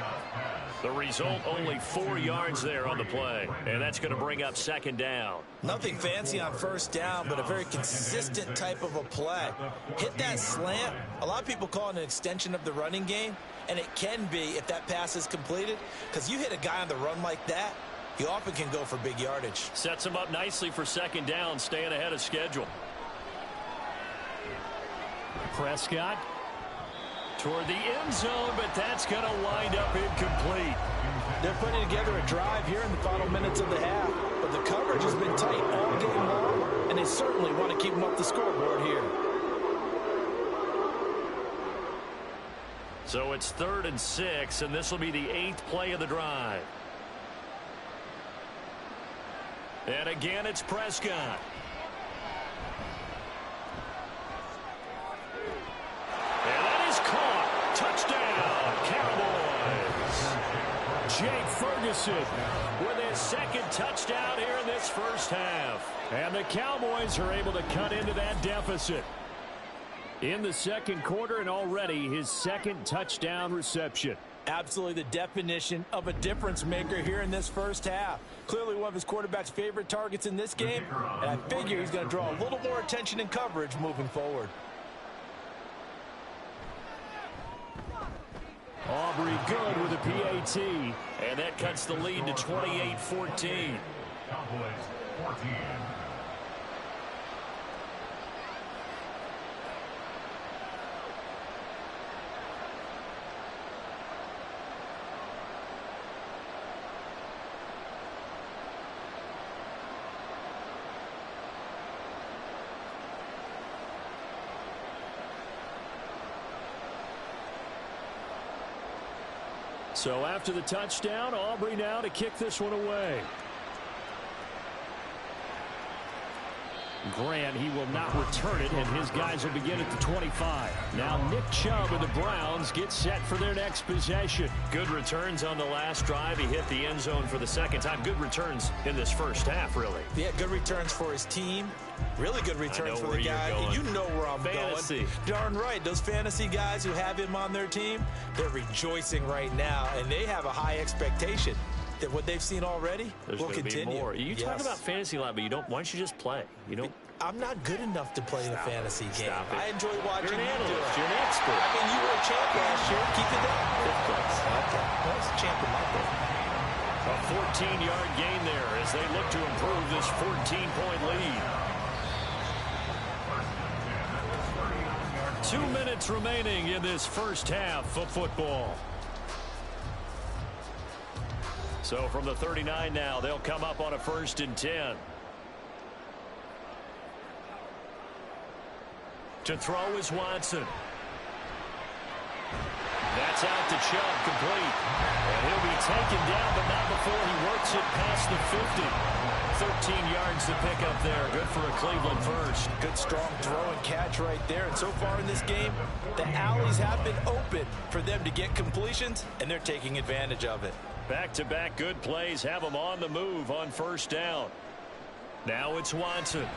The result, only 4 yards there on the play. And that's going to bring up 2nd down. Nothing fancy on 1st down, but a very consistent type of a play. Hit that slant. A lot of people call it an extension of the running game, and it can be if that pass is completed, because you hit a guy on the run like that, he often can go for big yardage. Sets him up nicely for 2nd down, staying ahead of schedule. Prescott toward the end zone, but that's going to wind up incomplete. They're putting together a drive here in the final minutes of the half, but the coverage has been tight all game long, and they certainly want to keep them up the scoreboard here. So it's 3rd and 6, and this will be the 8th play of the drive. And again, it's Prescott. And that is caught. Touchdown, Cowboys. Jake Ferguson with his 2nd touchdown here in this first half. And the Cowboys are able to cut into that deficit in the 2nd quarter, and already his 2nd touchdown reception. Absolutely the definition of a difference maker here in this first half. Clearly one of his quarterback's favorite targets in this game, and I figure he's going to draw a little more attention and coverage moving forward. Aubrey good with a PAT, and that cuts the lead to 28-14. Cowboys 14. So after the touchdown, Aubrey now to kick this one away. Grant, he will not return it, and his guys will begin at the 25. Now Nick Chubb and the Browns get set for their next possession. Good returns on the last drive. He hit the end zone for the second time. Good returns in this first half, really. Yeah, good returns for his team. Really good returns for the guy. You know where I'm going. Darn right. Those fantasy guys who have him on their team, they're rejoicing right now, and they have a high expectation that what they've seen already will continue. Be more. You talk about fantasy line, but you don't. Why don't you just play? You don't. I'm not good enough to play in a fantasy game. I enjoy watching you do it. You're an expert. I mean, you were a champ last year. Keep it up. Fifth place. Okay. Well, it's a champ in my book. A 14-yard gain there as they look to improve this 14-point lead. 2 minutes remaining in this first half of football. So from the 39 now, they'll come up on a 1st and 10. To throw is Watson. That's out to Chubb, complete. And he'll be taken down, but not before he works it past the 50. 13 yards to pick up there. Good for a Cleveland first. Good strong throw and catch right there. And so far in this game, the alleys have been open for them to get completions, and they're taking advantage of it. Back-to-back good plays have them on the move on 1st down. Now it's Watson.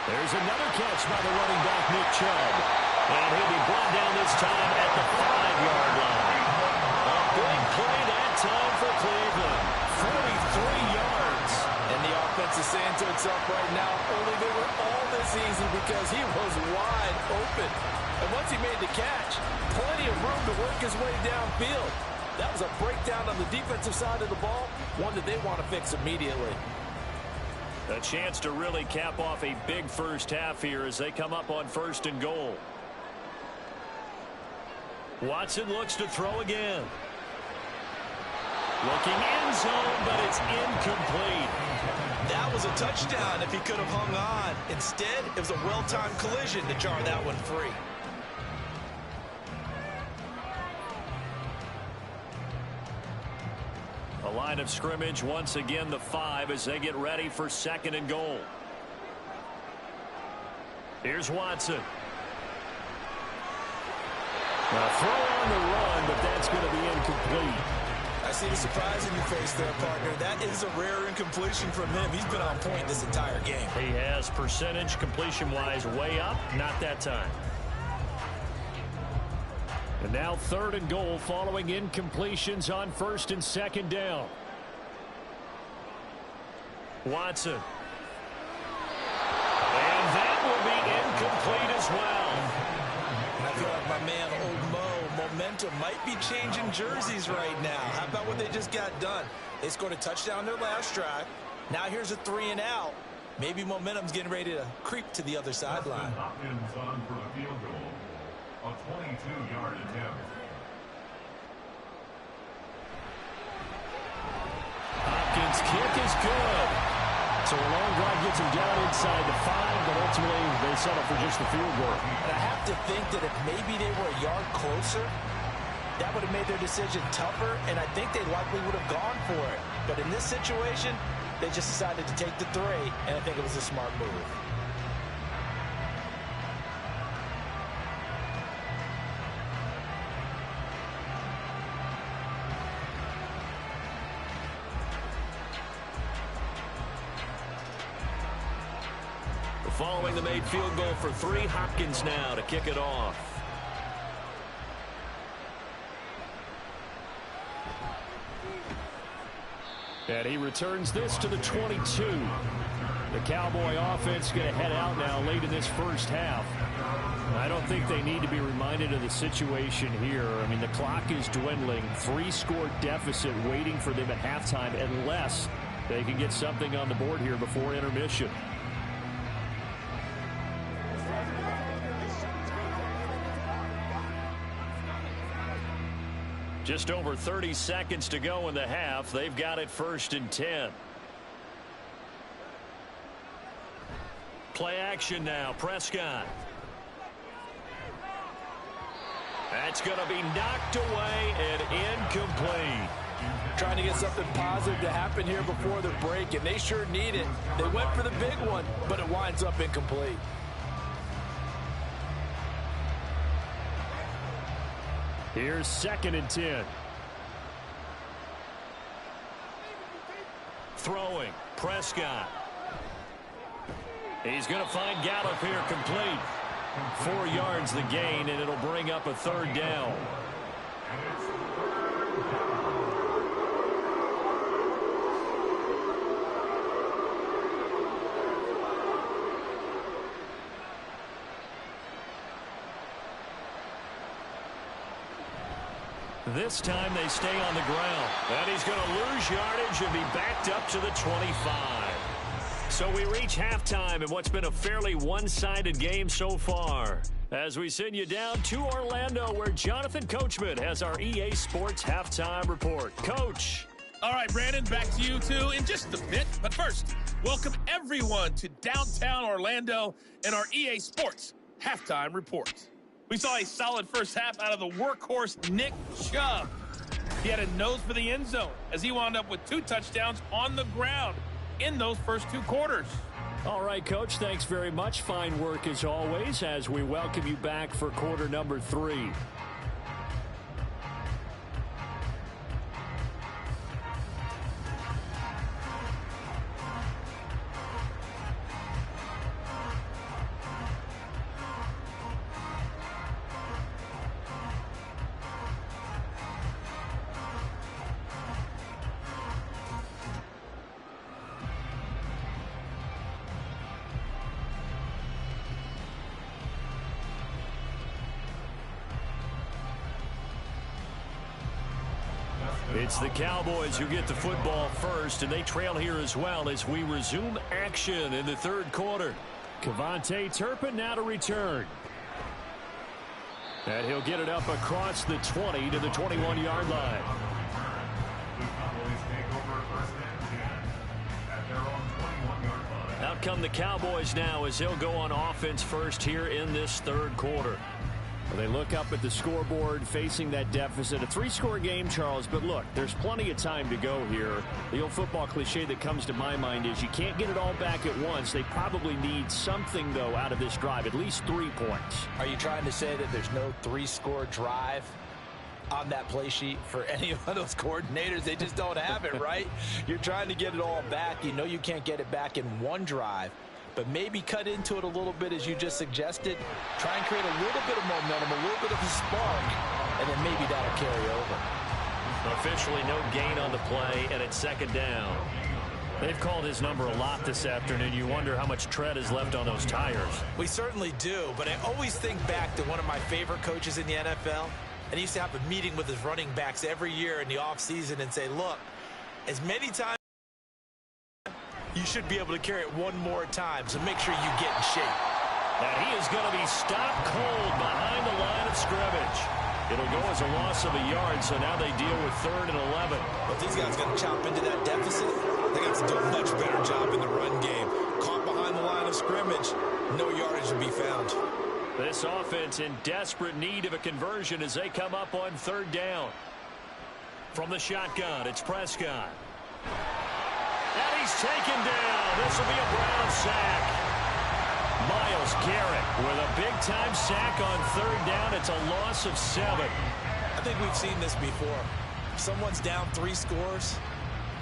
There's another catch by the running back, Nick Chubb. And he'll be brought down this time at the 5-yard line. A big play that time for Cleveland. 43 yards. And the offense is saying to itself right now, only they were all this easy because he was wide open. And once he made the catch, plenty of room to work his way downfield. That was a breakdown on the defensive side of the ball, one that they want to fix immediately. A chance to really cap off a big first half here as they come up on 1st and goal. Watson looks to throw again. Looking end zone, but it's incomplete. That was a touchdown if he could have hung on. Instead, it was a well-timed collision to jar that one free. A line of scrimmage once again the 5 as they get ready for 2nd and goal. Here's Watson. Now throw on the run, but that's going to be incomplete. I see the surprise in your face there, partner. That is a rare incompletion from him. He's been on point this entire game. He has percentage completion-wise way up, not that time. And now 3rd and goal following incompletions on 1st and 2nd down. Watson. And that will be incomplete as well. And I feel like my man, Old Mo, momentum might be changing jerseys right now. How about what they just got done? They scored a touchdown their last drive. Now here's a 3-and-out. Maybe momentum's getting ready to creep to the other sideline. Hopkins on for the field goal. A 22-yard attempt. Hopkins' kick is good. So a long drive gets him down inside the 5, but ultimately they settle for just the field goal. And I have to think that if maybe they were a yard closer, that would have made their decision tougher, and I think they likely would have gone for it. But in this situation, they just decided to take the 3, and I think it was a smart move. Following the made field goal for 3, Hopkins now to kick it off. And he returns this to the 22. The Cowboy offense going to head out now late in this first half. I don't think they need to be reminded of the situation here. I mean, the clock is dwindling. 3-score deficit waiting for them at halftime unless they can get something on the board here before intermission. Just over 30 seconds to go in the half. They've got it 1st and 10. Play action now. Prescott. That's going to be knocked away and incomplete. Trying to get something positive to happen here before the break, and they sure need it. They went for the big one, but it winds up incomplete. Here's 2nd and 10. Throwing. Prescott. He's going to find Gallup here complete. 4 yards the gain, and it'll bring up a 3rd down. This time they stay on the ground. And he's going to lose yardage and be backed up to the 25. So we reach halftime in what's been a fairly one-sided game so far. As we send you down to Orlando, where Jonathan Coachman has our EA Sports Halftime Report. Coach. All right, Brandon, back to you, too, in just a bit. But first, welcome everyone to downtown Orlando and our EA Sports Halftime Report. We saw a solid first half out of the workhorse Nick Chubb. He had a nose for the end zone as he wound up with 2 touchdowns on the ground in those first 2 quarters. All right, Coach, thanks very much. Fine work as always as we welcome you back for quarter number 3. It's the Cowboys who get the football first, and they trail here as well as we resume action in the 3rd quarter. Kevontae Turpin now to return. And he'll get it up across the 20 to the 21-yard line. The Cowboys take over 1st and 10 at their own 21-yard line. Out come the Cowboys now as they'll go on offense first here in this 3rd quarter. They look up at the scoreboard facing that deficit. A 3-score game, Charles, but look, there's plenty of time to go here. The old football cliche that comes to my mind is you can't get it all back at once. They probably need something, though, out of this drive, at least 3 points. Are you trying to say that there's no 3-score drive on that play sheet for any of those coordinators? They just don't have it, right? You're trying to get it all back. You know you can't get it back in one drive. But maybe cut into it a little bit as you just suggested. Try and create a little bit of momentum, a little bit of a spark, and then maybe that'll carry over. Officially no gain on the play, and it's 2nd down. They've called his number a lot this afternoon. You wonder how much tread is left on those tires. We certainly do, but I always think back to one of my favorite coaches in the NFL, and he used to have a meeting with his running backs every year in the offseason and say, look, as many times you should be able to carry it one more time, so make sure you get in shape. And he is going to be stopped cold behind the line of scrimmage. It'll go as a loss of a yard, so now they deal with 3rd and 11. But these guys going to chop into that deficit. They got to do a much better job in the run game. Caught behind the line of scrimmage, no yardage to be found. This offense in desperate need of a conversion as they come up on 3rd down. From the shotgun, it's Prescott. And he's taken down. This will be a Brown sack. Myles Garrett with a big-time sack on 3rd down. It's a loss of 7. I think we've seen this before. If someone's down 3 scores,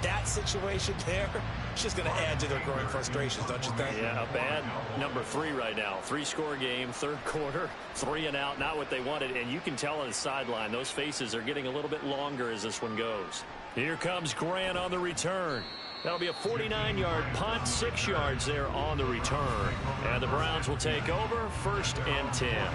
that situation there, it's just going to add to their growing frustrations, don't you think? Yeah, a bad number 3 right now. 3-score game, third quarter, 3 and out, not what they wanted. And you can tell on the sideline, those faces are getting a little bit longer as this one goes. Here comes Grant on the return. That'll be a 49-yard punt, 6 yards there on the return. And the Browns will take over, 1st and 10.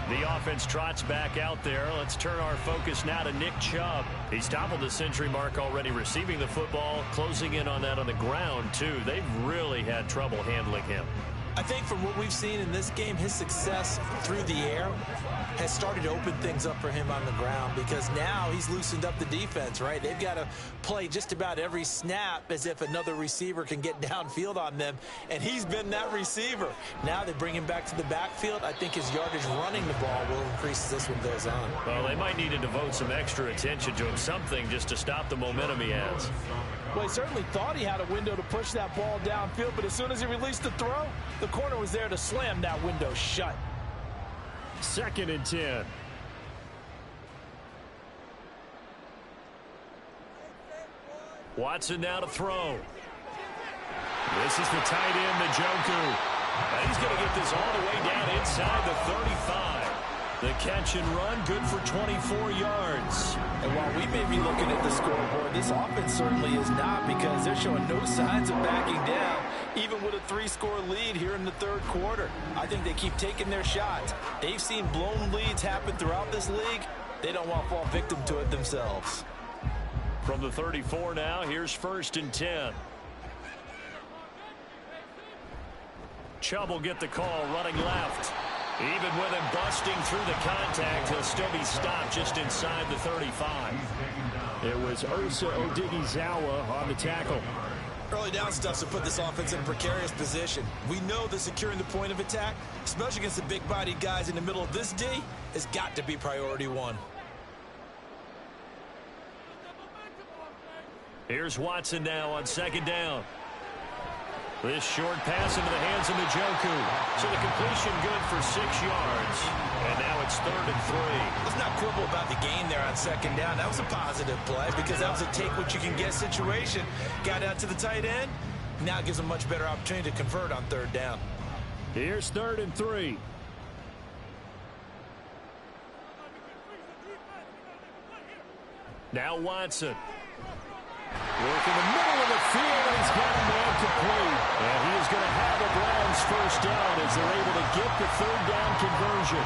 The offense trots back out there. Let's turn our focus now to Nick Chubb. He's toppled the century mark already receiving the football, closing in on that on the ground, too. They've really had trouble handling him. I think from what we've seen in this game, his success through the air has started to open things up for him on the ground, because now he's loosened up the defense, right? They've got to play just about every snap as if another receiver can get downfield on them, and he's been that receiver. Now they bring him back to the backfield. I think his yardage running the ball will increase as this one goes on. Well, they might need to devote some extra attention to him, something just to stop the momentum he has. Well, he certainly thought he had a window to push that ball downfield, but as soon as he released the throw, the corner was there to slam that window shut. 2nd and 10. Watson now to throw. This is the tight end, Njoku. And he's going to get this all the way down inside the 35. The catch and run, good for 24 yards. And while we may be looking at the scoreboard, this offense certainly is not, because they're showing no signs of backing down, even with a 3-score lead here in the third quarter. I think they keep taking their shots. They've seen blown leads happen throughout this league. They don't want to fall victim to it themselves. From the 34 now, here's 1st and 10. Chubb will get the call, running left. Even with him busting through the contact, he'll still be stopped just inside the 35. It was Osa Odighizuwa on the tackle. Early down stuffs have put this offense in a precarious position. We know that securing the point of attack, especially against the big-bodied guys in the middle of this D, has got to be priority 1. Here's Watson now on 2nd down. This short pass into the hands of Njoku. So the completion good for 6 yards. And now it's 3rd and 3. Let's not quibble about the gain there on 2nd down. That was a positive play, because that was a take-what-you-can-get situation. Got out to the tight end. Now it gives a much better opportunity to convert on 3rd down. Here's 3rd and 3. Now Watson. Work in the middle of the field, and he's got a man complete. And he is going to have the Browns 1st down as they're able to get the 3rd down conversion.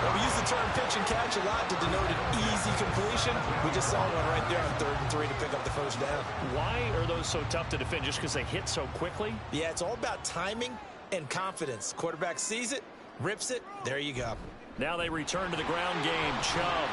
Well, we use the term pitch and catch a lot to denote an easy completion. We just saw one right there on 3rd and 3 to pick up the 1st down. Why are those so tough to defend? Just because they hit so quickly? Yeah, it's all about timing and confidence. Quarterback sees it, rips it, there you go. Now they return to the ground game. Chubb.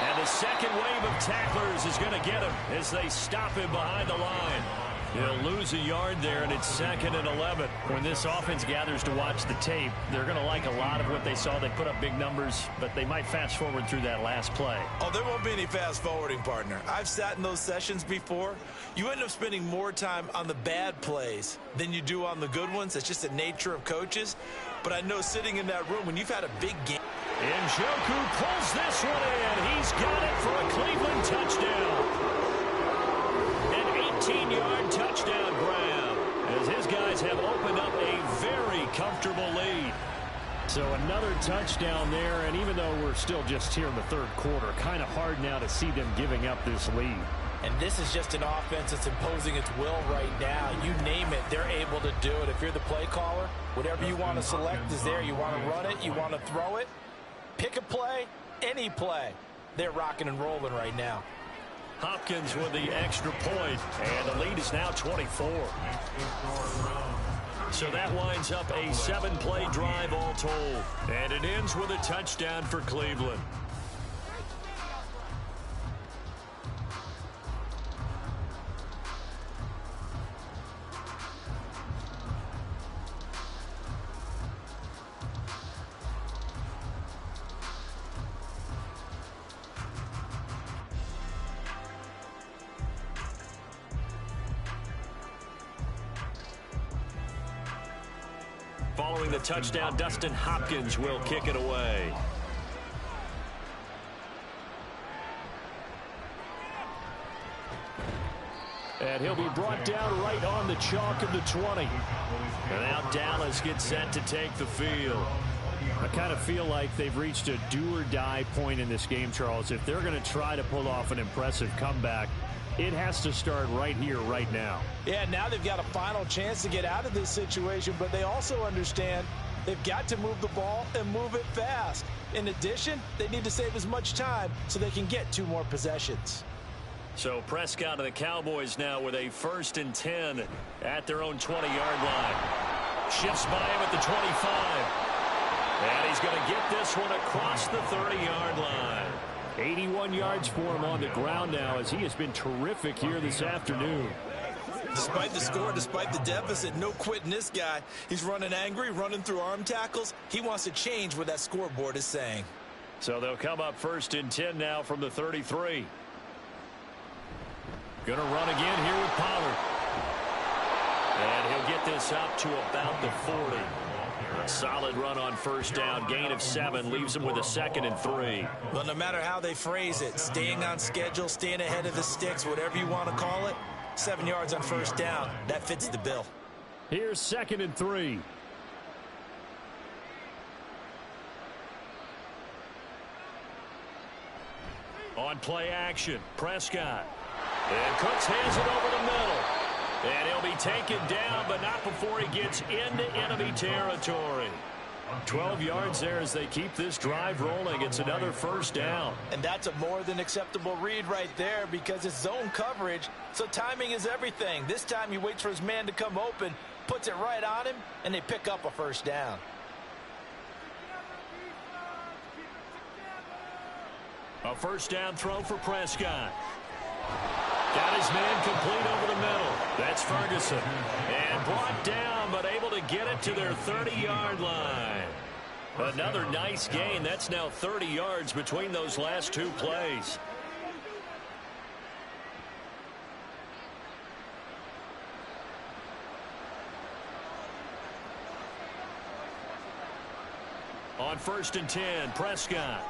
And the second wave of tacklers is going to get him as they stop him behind the line. He'll lose a yard there, and it's 2nd and 11. When this offense gathers to watch the tape, they're going to like a lot of what they saw. They put up big numbers, but they might fast forward through that last play. Oh, there won't be any fast forwarding, partner. I've sat in those sessions before. You end up spending more time on the bad plays than you do on the good ones. It's just the nature of coaches. But I know sitting in that room, when you've had a big game. Njoku pulls this one in. He's got it for a Cleveland touchdown. An 18-yard touchdown grab as his guys have opened up a very comfortable lead. So another touchdown there, and even though we're still just here in the third quarter, kind of hard now to see them giving up this lead. And this is just an offense that's imposing its will right now. You name it, they're able to do it. If you're the play caller, whatever you want to select is there. You want to run it, you want to throw it. Pick a play, any play. They're rocking and rolling right now. Hopkins with the extra point, and the lead is now 24. So that winds up a 7-play drive all told. And it ends with a touchdown for Cleveland. Following the touchdown, Dustin Hopkins will kick it away. And he'll be brought down right on the chalk of the 20. And now Dallas gets set to take the field. I kind of feel like they've reached a do-or-die point in this game, Charles. If they're going to try to pull off an impressive comeback, it has to start right here, right now. Yeah, now they've got a final chance to get out of this situation, but they also understand they've got to move the ball and move it fast. In addition, they need to save as much time so they can get 2 more possessions. So Prescott and the Cowboys now with a 1st and 10 at their own 20-yard line. Shifts by him at the 25. And he's going to get this one across the 30-yard line. 81 yards for him on the ground now as he has been terrific here this afternoon. Despite the score, despite the deficit, no quitting this guy. He's running angry, running through arm tackles. He wants to change what that scoreboard is saying. So they'll come up 1st and 10 now from the 33. Going to run again here with Pollard. And he'll get this up to about the 40. A solid run on 1st down. Gain of 7 leaves him with a 2nd and 3. Well, no matter how they phrase it, staying on schedule, staying ahead of the sticks, whatever you want to call it, 7 yards on 1st down. That fits the bill. Here's 2nd and 3. On play action, Prescott. And Cooks hands it over the middle. And he'll be taken down, but not before he gets into enemy territory. 12 yards there as they keep this drive rolling. It's another 1st down. And that's a more than acceptable read right there because it's zone coverage, so timing is everything. This time he waits for his man to come open, puts it right on him, and they pick up a 1st down. A 1st down throw for Prescott. Got his man complete over the middle. That's Ferguson. And brought down, but able to get it to their 30-yard line. Another nice gain. That's now 30 yards between those last 2 plays. On 1st and 10, Prescott.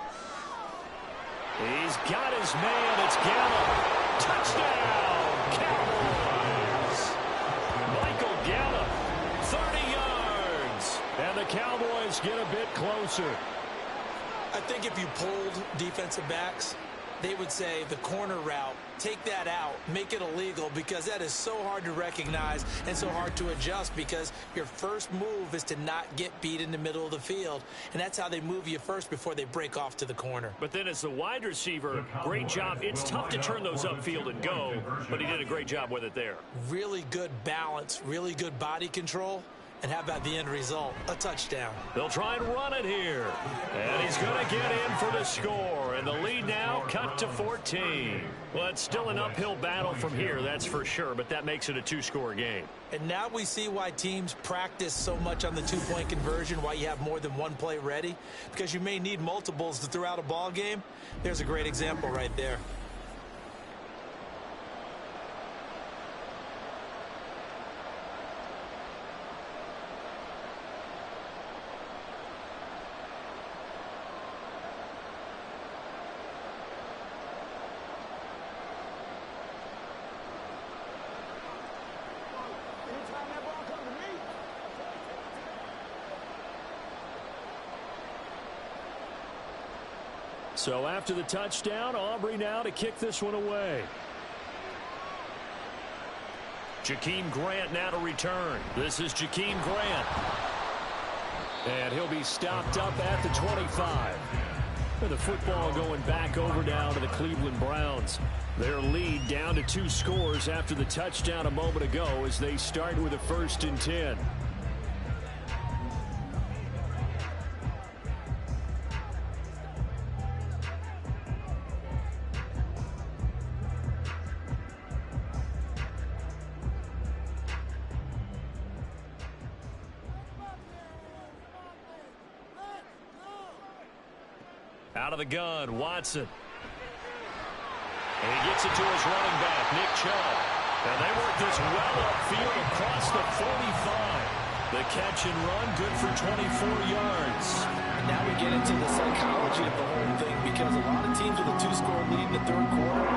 He's got his man. It's Gallup. Touchdown, Cowboys. Michael Gallup, 30 yards. And the Cowboys get a bit closer. I think if you pulled defensive backs, they would say the corner route, take that out, make it illegal, because that is so hard to recognize and so hard to adjust because your first move is to not get beat in the middle of the field. And that's how they move you first before they break off to the corner. But then as the wide receiver, great job. It's tough to turn those upfield and go, but he did a great job with it there. Really good balance, really good body control. And how about the end result? A touchdown. They'll try and run it here. And he's going to get in for the score. And the lead now cut to 14. Well, it's still an uphill battle from here, that's for sure. But that makes it a 2-score game. And now we see why teams practice so much on the 2-point conversion, why you have more than one play ready. Because you may need multiples to throw out a ball game. There's a great example right there. So after the touchdown, Aubrey now to kick this one away. Jakeem Grant now to return. This is Jakeem Grant. And he'll be stopped up at the 25. With the football going back over now to the Cleveland Browns. Their lead down to 2 scores after the touchdown a moment ago as they start with a 1st and 10. Out of the gun, Watson. And he gets it to his running back, Nick Chubb. And they work this well upfield across the 45. The catch and run, good for 24 yards. And now we get into the psychology of the whole thing because a lot of teams with a 2-score lead in the 3rd quarter,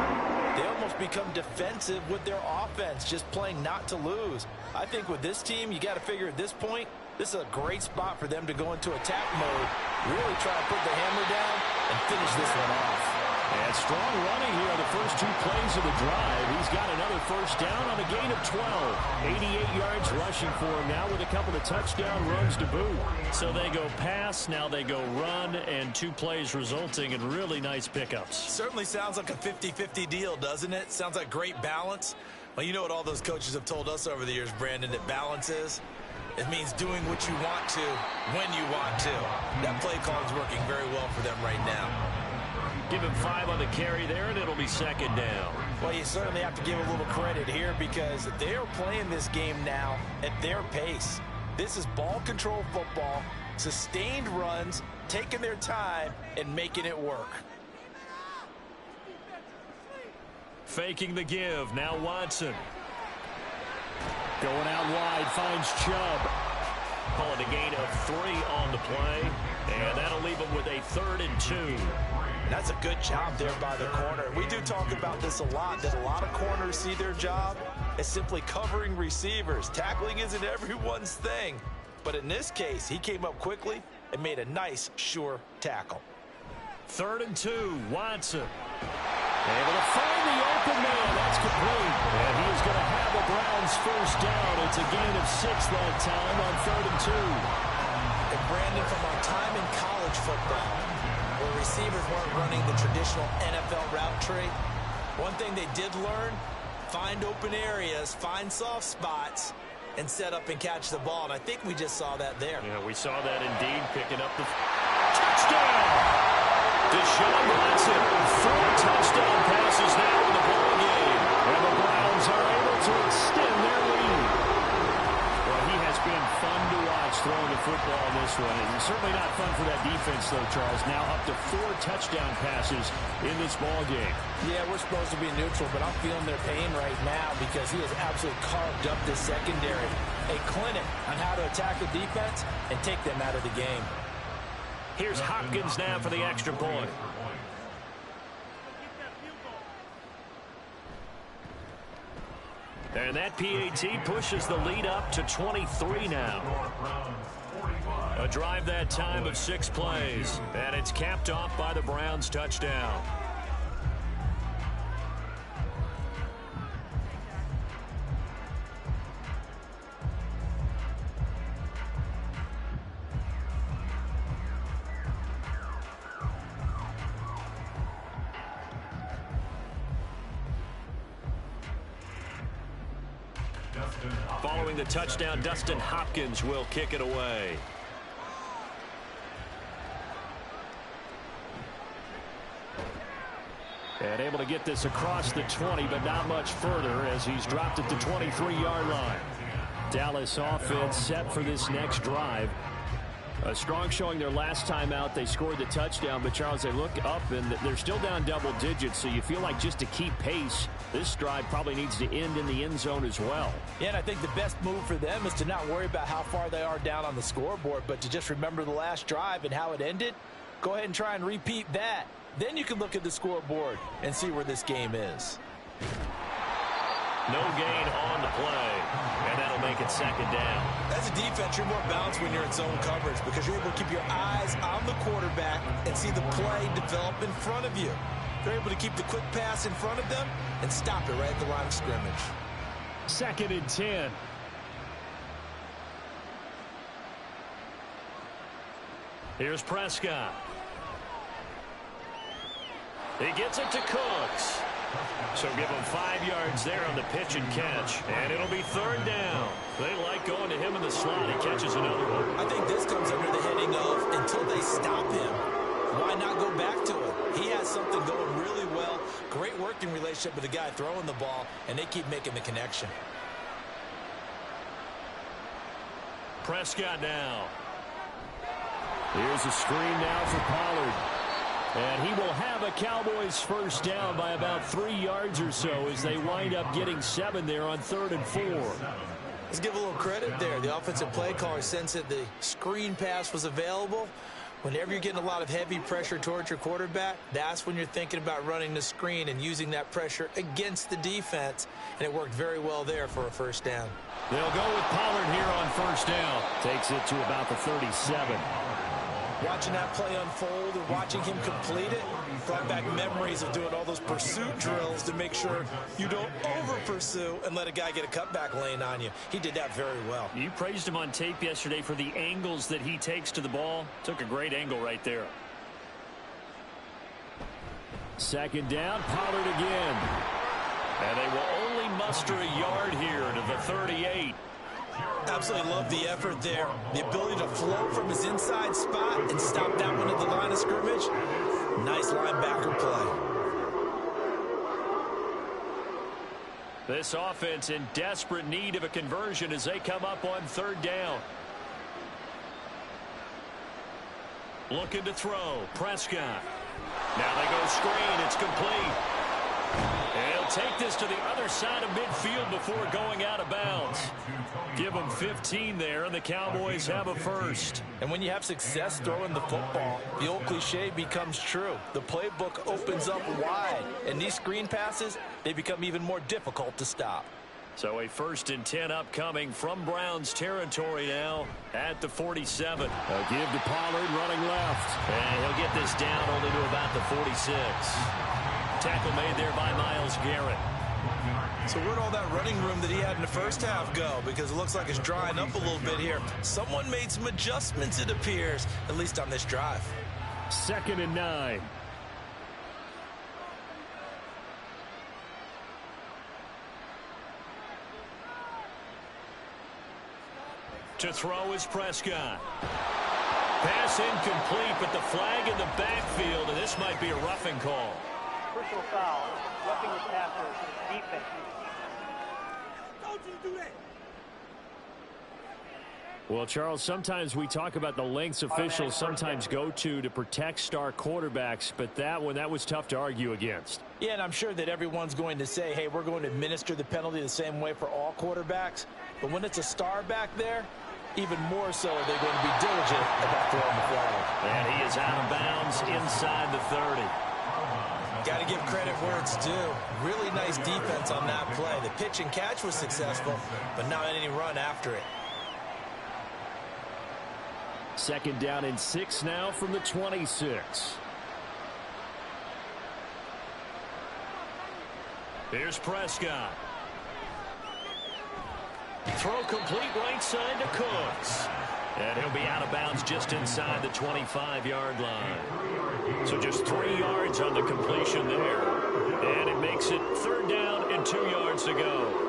they almost almost become defensive with their offense, just playing not to lose. I think with this team, you got to figure at this point, this is a great spot for them to go into attack mode, really try to put the hammer down and finish this one off. And strong running here on the first 2 plays of the drive. He's got another first down on a gain of 12. 88 yards rushing for him now with a couple of touchdown runs to boot. So they go pass, now they go run, and 2 plays resulting in really nice pickups. Certainly sounds like a 50-50 deal, doesn't it? Sounds like great balance. Well, you know what all those coaches have told us over the years, Brandon, that balance is? It means doing what you want to when you want to. That play call is working very well for them right now. Give him 5 on the carry there, and it'll be second down. Well, you certainly have to give a little credit here because they are playing this game now at their pace. This is ball control football, sustained runs, taking their time, and making it work. Faking the give. Now Watson. Going out wide, finds Chubb. Calling a gain of 3 on the play. And that'll leave him with a 3rd and 2. That's a good job there by the corner. We do talk about this a lot, that a lot of corners see their job as simply covering receivers. Tackling isn't everyone's thing. But in this case, he came up quickly and made a nice, sure tackle. 3rd and 2, Watson. Able to find the open man. That's complete. And he is going to have the Browns first down. It's a gain of 6 that time on 3rd and 2. And Brandon, from our time in college football, where receivers weren't running the traditional NFL route tree, one thing they did learn, find open areas, find soft spots, and set up and catch the ball. And I think we just saw that there. Yeah, we saw that indeed, picking up the touchdown. Deshaun Watson, 4 touchdown passes now in the ball game. And the Browns are able to extend their lead. Well, he has been fun to watch throwing the football in this one. And certainly not fun for that defense, though, Charles. Now up to 4 touchdown passes in this ball game. Yeah, we're supposed to be neutral, but I'm feeling their pain right now because he has absolutely carved up this secondary. A clinic on how to attack the defense and take them out of the game. Here's Hopkins now for the extra point. And that PAT pushes the lead up to 23 now. A drive that time of 6 plays. And it's capped off by the Browns' touchdown. Following the touchdown, Dustin Hopkins will kick it away. And able to get this across the 20, but not much further as he's dropped it to 23-yard line. Dallas offense set for this next drive. A strong showing their last time out. They scored the touchdown, but Charles, they look up and they're still down double digits, so you feel like just to keep pace, this drive probably needs to end in the end zone as well. Yeah, and I think the best move for them is to not worry about how far they are down on the scoreboard, but to just remember the last drive and how it ended. Go ahead and try and repeat that. Then you can look at the scoreboard and see where this game is. No gain on the play, and that'll make it second down. As a defense, you're more balanced when you're in zone coverage because you're able to keep your eyes on the quarterback and see the play develop in front of you. They're able to keep the quick pass in front of them and stop it right at the line of scrimmage. 2nd and 10. Here's Prescott. He gets it to Cooks. So give him 5 yards there on the pitch and catch. And it'll be 3rd down. They like going to him in the slot. He catches another one. I think this comes under the heading of until they stop him, why not go back to it? He has something going really well. Great working relationship with the guy throwing the ball, and they keep making the connection. Prescott now. Here's a screen now for Pollard. And he will have a Cowboys first down by about 3 yards or so as they wind up getting 7 there on 3rd and 4. Let's give a little credit there. The offensive play caller sensed that the screen pass was available, Whenever you're getting a lot of heavy pressure towards your quarterback, that's when you're thinking about running the screen and using that pressure against the defense, and it worked very well there for a first down. They'll go with Pollard here on first down. Takes it to about the 37. Watching that play unfold and watching him complete it brought back memories of doing all those pursuit drills to make sure you don't over-pursue and let a guy get a cutback lane on you. He did that very well. You praised him on tape yesterday for the angles that he takes to the ball. Took a great angle right there. Second down, Pollard again. And they will only muster a yard here to the 38. Absolutely love the effort there. The ability to float from his inside spot and stop that one at the line of scrimmage. Nice linebacker play. This offense in desperate need of a conversion as they come up on third down. Looking to throw. Prescott. Now they go screen. It's complete. And he'll take this to the other side of midfield before going out of bounds. Give them 15 there, and the Cowboys have a first. And when you have success throwing the football, the old cliche becomes true. The playbook opens up wide, and these screen passes, they become even more difficult to stop. So a 1st and 10 upcoming from Browns territory now at the 47. They'll give to Pollard running left. And he'll get this down only to about the 46. Tackle made there by Myles Garrett. So where'd all that running room that he had in the first half go? Because it looks like it's drying up a little bit here. Someone made some adjustments, it appears, at least on this drive. 2nd and 9. To throw is Prescott. Pass incomplete, but the flag in the backfield, and this might be a roughing call. Personal foul, roughing the passer, defense. Well, Charles, sometimes we talk about the lengths officials sometimes go to protect star quarterbacks, but that was tough to argue against. Yeah, and I'm sure that everyone's going to say, hey, we're going to administer the penalty the same way for all quarterbacks. But when it's a star back there, even more so are they going to be diligent about throwing the flag. And he is out of bounds inside the 30. Got to give credit where it's due. Really nice defense on that play. The pitch and catch was successful, but not any run after it. 2nd down and 6 now from the 26. Here's Prescott. Throw complete right side to Cooks. And he'll be out of bounds just inside the 25-yard line. So just 3 yards on the completion there. And it makes it 3rd down and 2 yards to go.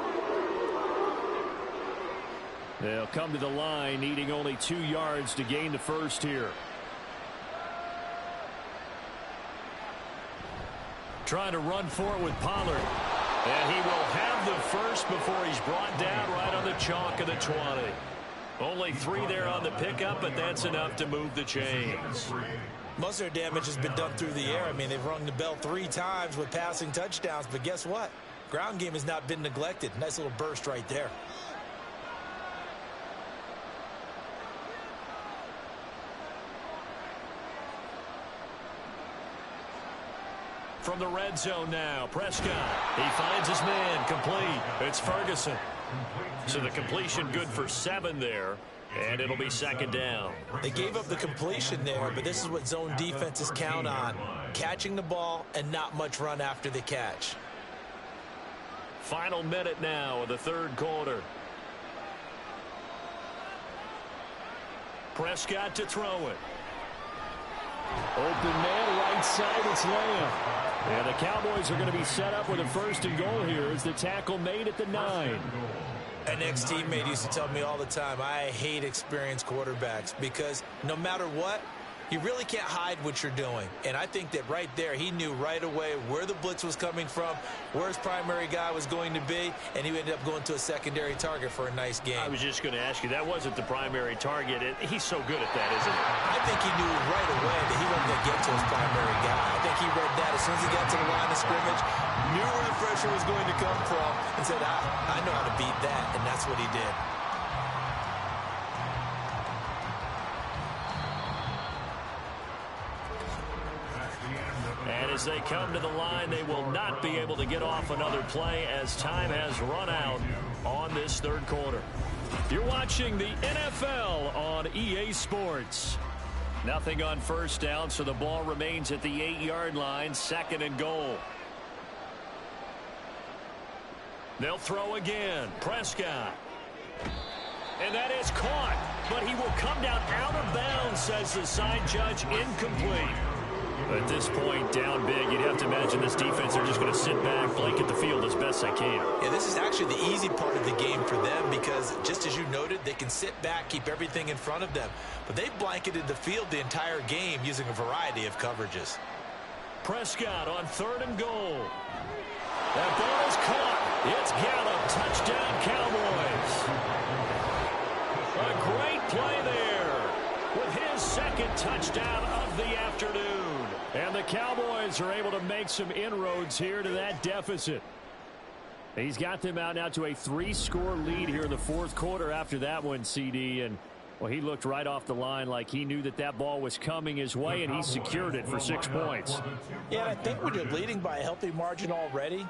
They'll come to the line needing only 2 yards to gain the first here. Trying to run for it with Pollard. And he will have the first before he's brought down right on the chalk of the 20. Only 3 there on the pickup, but that's enough to move the chains. Most of their damage has been done through the air. I mean, they've rung the bell 3 times with passing touchdowns, but guess what? Ground game has not been neglected. Nice little burst right there. From the red zone now, Prescott. He finds his man, complete. It's Ferguson. So the completion good for 7 there, and it'll be 2nd down. They gave up the completion there, but this is what zone defenses count on. Catching the ball and not much run after the catch. Final minute now of the 3rd quarter. Prescott to throw it. Open man, right side, it's Lamb. And the Cowboys are going to be set up with a 1st and goal here as the tackle made at the 9. An ex-teammate used to tell me all the time, I hate experienced quarterbacks because no matter what, you really can't hide what you're doing. And I think that right there, he knew right away where the blitz was coming from, where his primary guy was going to be, and he ended up going to a secondary target for a nice game. I was just going to ask you, that wasn't the primary target. He's so good at that, isn't he? I think he knew right away that he wasn't going to get to his primary guy. I think he read that as soon as he got to the line of scrimmage, knew where the pressure was going to come from, and said, I know how to beat that, and that's what he did. as they come to the line. They will not be able to get off another play as time has run out on this third quarter. You're watching the NFL on EA Sports. Nothing on first down, so the ball remains at the 8-yard line, 2nd and goal. They'll throw again. Prescott. And that is caught, but he will come down out of bounds, says the side judge, incomplete. At this point, down big, you'd have to imagine this defense, they're just going to sit back, blanket the field as best they can. Yeah, this is actually the easy part of the game for them because, just as you noted, they can sit back, keep everything in front of them. But they blanketed the field the entire game using a variety of coverages. Prescott on 3rd and goal. That ball is caught. It's Gallup. Touchdown, Cowboys. A great play there with his 2nd touchdown of the afternoon. And the Cowboys are able to make some inroads here to that deficit. He's got them out now to a 3-score lead here in the 4th quarter after that one, CD. And, well, he looked right off the line like he knew that that ball was coming his way, and he secured it for 6 points. Yeah, and I think when you're leading by a healthy margin already,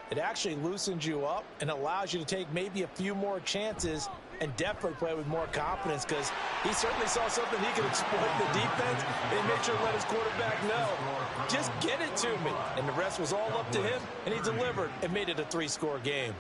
it actually loosens you up and allows you to take maybe a few more chances and definitely play with more confidence because he certainly saw something he could exploit the defense and make sure to let his quarterback know, just get it to me. And the rest was all up to him, and he delivered and made it a 3-score game.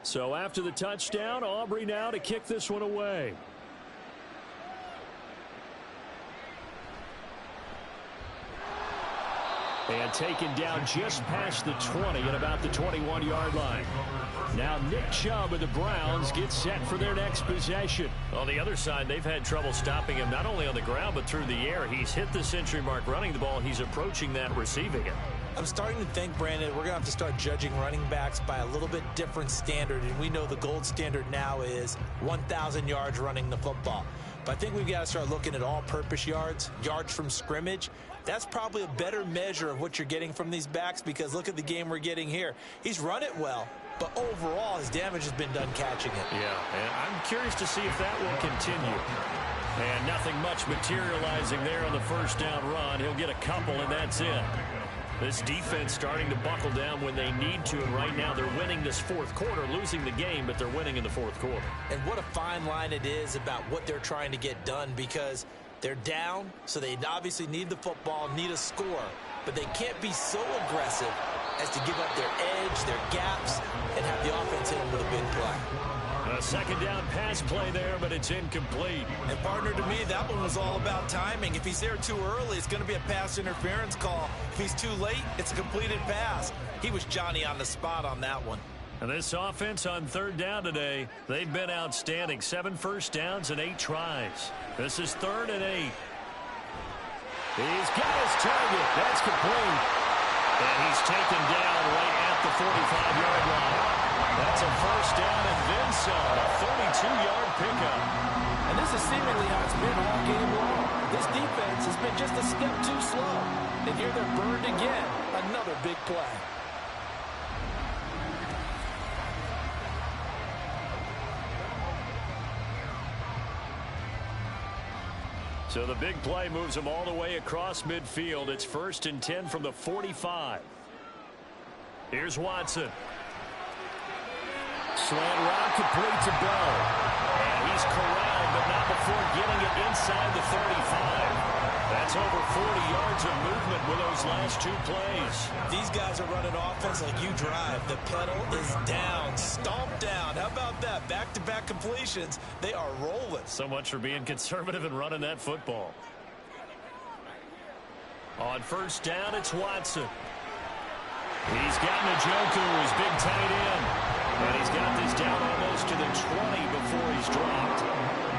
So after the touchdown, Aubrey now to kick this one away. And taken down just past the 20 at about the 21-yard line. Now Nick Chubb of the Browns gets set for their next possession. On the other side, they've had trouble stopping him not only on the ground but through the air. He's hit the century mark running the ball. He's approaching that receiving it. I'm starting to think, Brandon, we're going to have to start judging running backs by a little bit different standard. And we know the gold standard now is 1,000 yards running the football. But I think we've got to start looking at all-purpose yards, yards from scrimmage. That's probably a better measure of what you're getting from these backs because look at the game we're getting here. He's run it well, but overall his damage has been done catching it. Yeah, and I'm curious to see if that will continue. And nothing much materializing there on the first down run. He'll get a couple, and that's it. This defense starting to buckle down when they need to, and right now they're winning this 4th quarter, losing the game, but they're winning in the 4th quarter. And what a fine line it is about what they're trying to get done because they're down, so they obviously need the football, need a score, but they can't be so aggressive as to give up their edge, their gaps, and have the offense hit them with a big play. A 2nd down pass play there, but it's incomplete. And partner, to me, that one was all about timing. If he's there too early, it's going to be a pass interference call. If he's too late, it's a completed pass. He was Johnny on the spot on that one. And this offense on 3rd down today, they've been outstanding. 7 first downs and 8 tries. This is 3rd and 8. He's got his target. That's complete. And he's taken down right at the 45-yard line. That's a first down and then some. A 32-yard pickup. And this is seemingly how it's been all game long. This defense has been just a step too slow. And here they're burned again. Another big play. So the big play moves them all the way across midfield. It's 1st and 10 from the 45. Here's Watson. Slant route complete to Bell. And he's corralled, but not before getting it inside the 35. That's over 40 yards of movement with those last 2 plays. These guys are running offense like you drive. The pedal is down, stomped down. How about that? Back-to-back completions. They are rolling. So much for being conservative and running that football. On first down, it's Watson. He's got Njoku, his big tight end. And he's got this down almost to the 20 before he's dropped.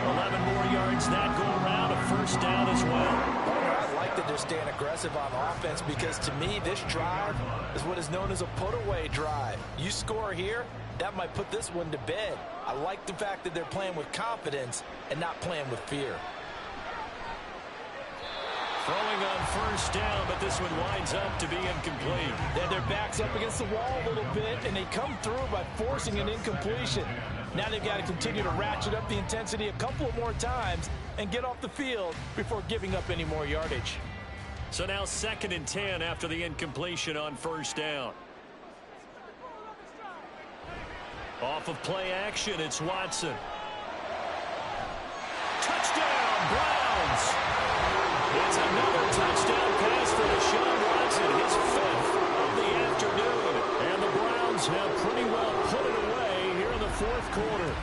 11 more yards that go around, a first down as well. I like that they're staying aggressive on offense because to me, this drive is what is known as a put-away drive. You score here, that might put this one to bed. I like the fact that they're playing with confidence and not playing with fear. Throwing on first down, but this one winds up to be incomplete. Then their back's up against the wall a little bit, and they come through by forcing an incompletion. Now they've got to continue to ratchet up the intensity a couple of more times and get off the field before giving up any more yardage. So now 2nd and 10 after the incompletion on first down. Off of play action, it's Watson. Touchdown, Browns! It's another touchdown pass for Deshaun Watson, his 5th of the afternoon. And the Browns have pretty well put it away here in the 4th quarter.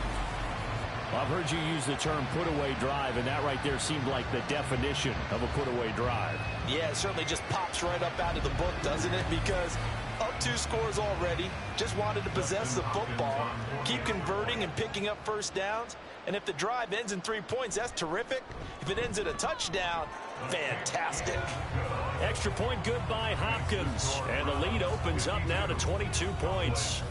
I've heard you use the term put-away drive, and that right there seemed like the definition of a put-away drive. Yeah, it certainly just pops right up out of the book, doesn't it? Because up 2 scores already, just wanted to possess the football, keep converting and picking up first downs. And if the drive ends in 3 points, that's terrific. If it ends in a touchdown, fantastic. Extra point good by Hopkins. And the lead opens up now to 22 points.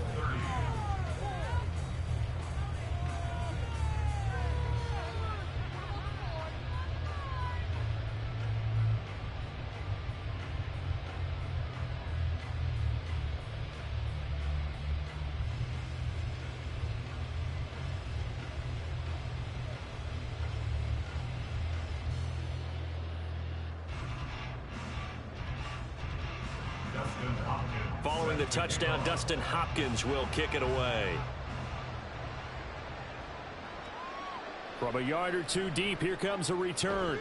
Following the touchdown, Dustin Hopkins will kick it away. From a yard or 2 deep, here comes a return.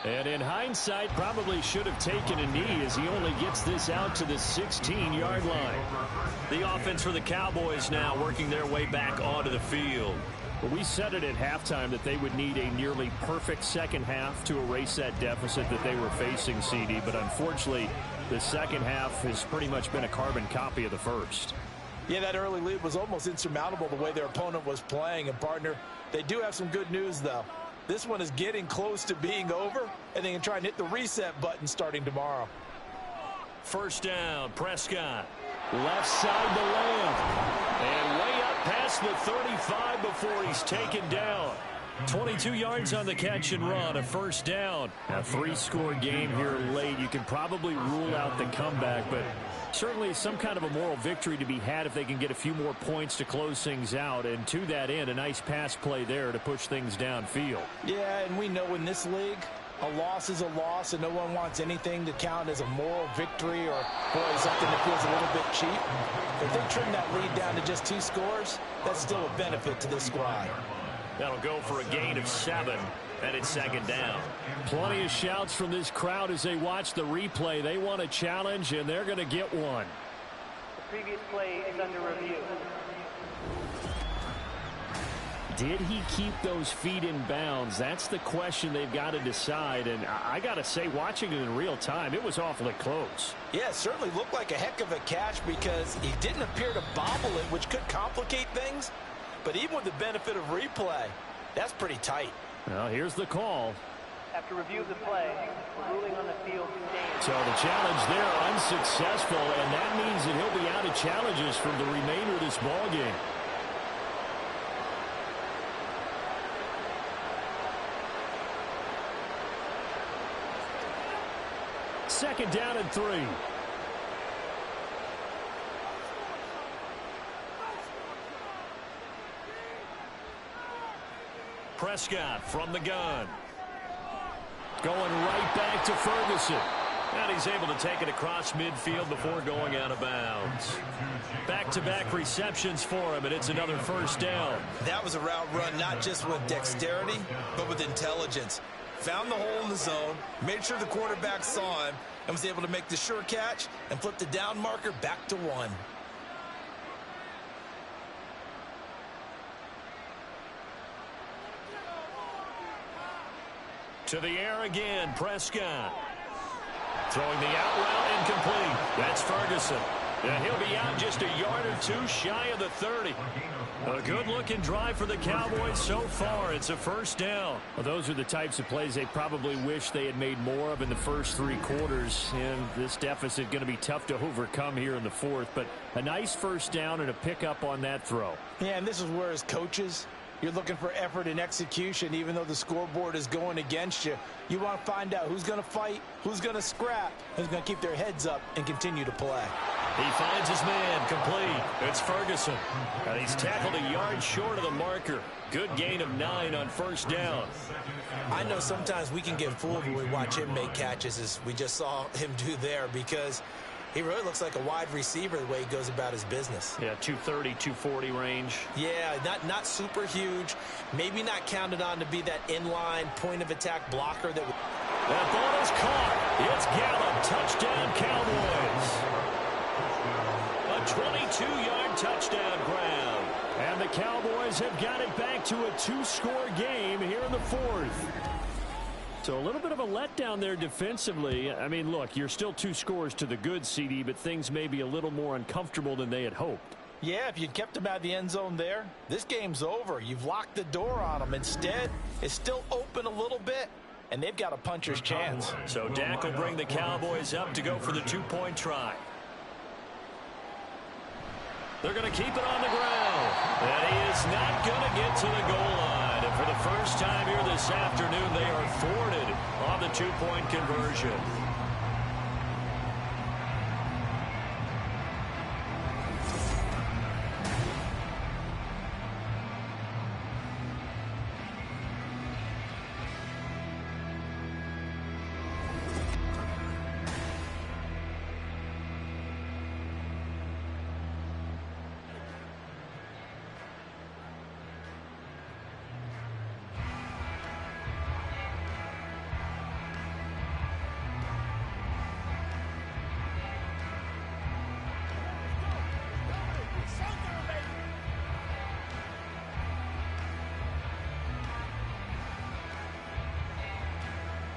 And in hindsight, probably should have taken a knee as he only gets this out to the 16-yard line. The offense for the Cowboys now working their way back onto the field. Well, we said it at halftime that they would need a nearly perfect second half to erase that deficit that they were facing, CD. But unfortunately, the second half has pretty much been a carbon copy of the first. Yeah, that early lead was almost insurmountable the way their opponent was playing. And, partner, they do have some good news, though. This one is getting close to being over, and they can try and hit the reset button starting tomorrow. First down, Prescott. Left side to Lamb. And way up past the 35 before he's taken down. 22 yards on the catch and run, a first down. A 3-score game here late. You can probably rule out the comeback, but certainly some kind of a moral victory to be had if they can get a few more points to close things out. And to that end, a nice pass play there to push things downfield. Yeah, and we know in this league, a loss is a loss, and no one wants anything to count as a moral victory or, boy, something that feels a little bit cheap. If they trim that lead down to just 2 scores, that's still a benefit to this squad. That'll go for a gain of 7, and it's 2nd down. Plenty of shouts from this crowd as they watch the replay. They want a challenge, and they're going to get one. The previous play is under review. Did he keep those feet in bounds? That's the question they've got to decide. And I got to say, watching it in real time, it was awfully close. Yeah, it certainly looked like a heck of a catch because he didn't appear to bobble it, which could complicate things. But even with the benefit of replay, that's pretty tight. Well, here's the call. After review of the play, the ruling on the field stands. So the challenge there unsuccessful, and that means that he'll be out of challenges for the remainder of this ball game. Second down and 3. Prescott from the gun. Going right back to Ferguson. And he's able to take it across midfield before going out of bounds. Back-to-back receptions for him, and it's another first down. That was a route run not just with dexterity, but with intelligence. Found the hole in the zone, made sure the quarterback saw him, and was able to make the sure catch and flip the down marker back to 1. To the air again, Prescott. Throwing the out route incomplete. That's Ferguson. And he'll be out just a yard or two shy of the 30. A good-looking drive for the Cowboys so far. It's a first down. Well, those are the types of plays they probably wish they had made more of in the first 3 quarters. And this deficit going to be tough to overcome here in the 4th. But a nice first down and a pickup on that throw. Yeah, and this is where as coaches, you're looking for effort and execution. Even though the scoreboard is going against you, you want to find out who's going to fight, who's going to scrap, who's going to keep their heads up and continue to play. He finds his man, complete. It's Ferguson. And he's tackled a yard short of the marker. Good gain of 9 on first down. I know sometimes we can get fooled when we watch him make catches, as we just saw him do there, because he really looks like a wide receiver the way he goes about his business. Yeah, 230, 240 range. Yeah, not super huge. Maybe not counted on to be that inline point-of-attack blocker. That ball is caught. It's Gallup. Touchdown, Cowboys. A 22-yard touchdown grab. And the Cowboys have got it back to a 2-score game here in the 4th. So a little bit of a letdown there defensively. I mean, look, you're still 2 scores to the good, CD, but things may be a little more uncomfortable than they had hoped. Yeah, if you'd kept him out of the end zone there, this game's over. You've locked the door on him. Instead, it's still open a little bit, and they've got a puncher's chance. So Dak will bring the Cowboys up to go for the 2-point try. They're going to keep it on the ground. And he is not going to get to the goal line. And for the first time here this afternoon, they are thwarted on the 2-point conversion.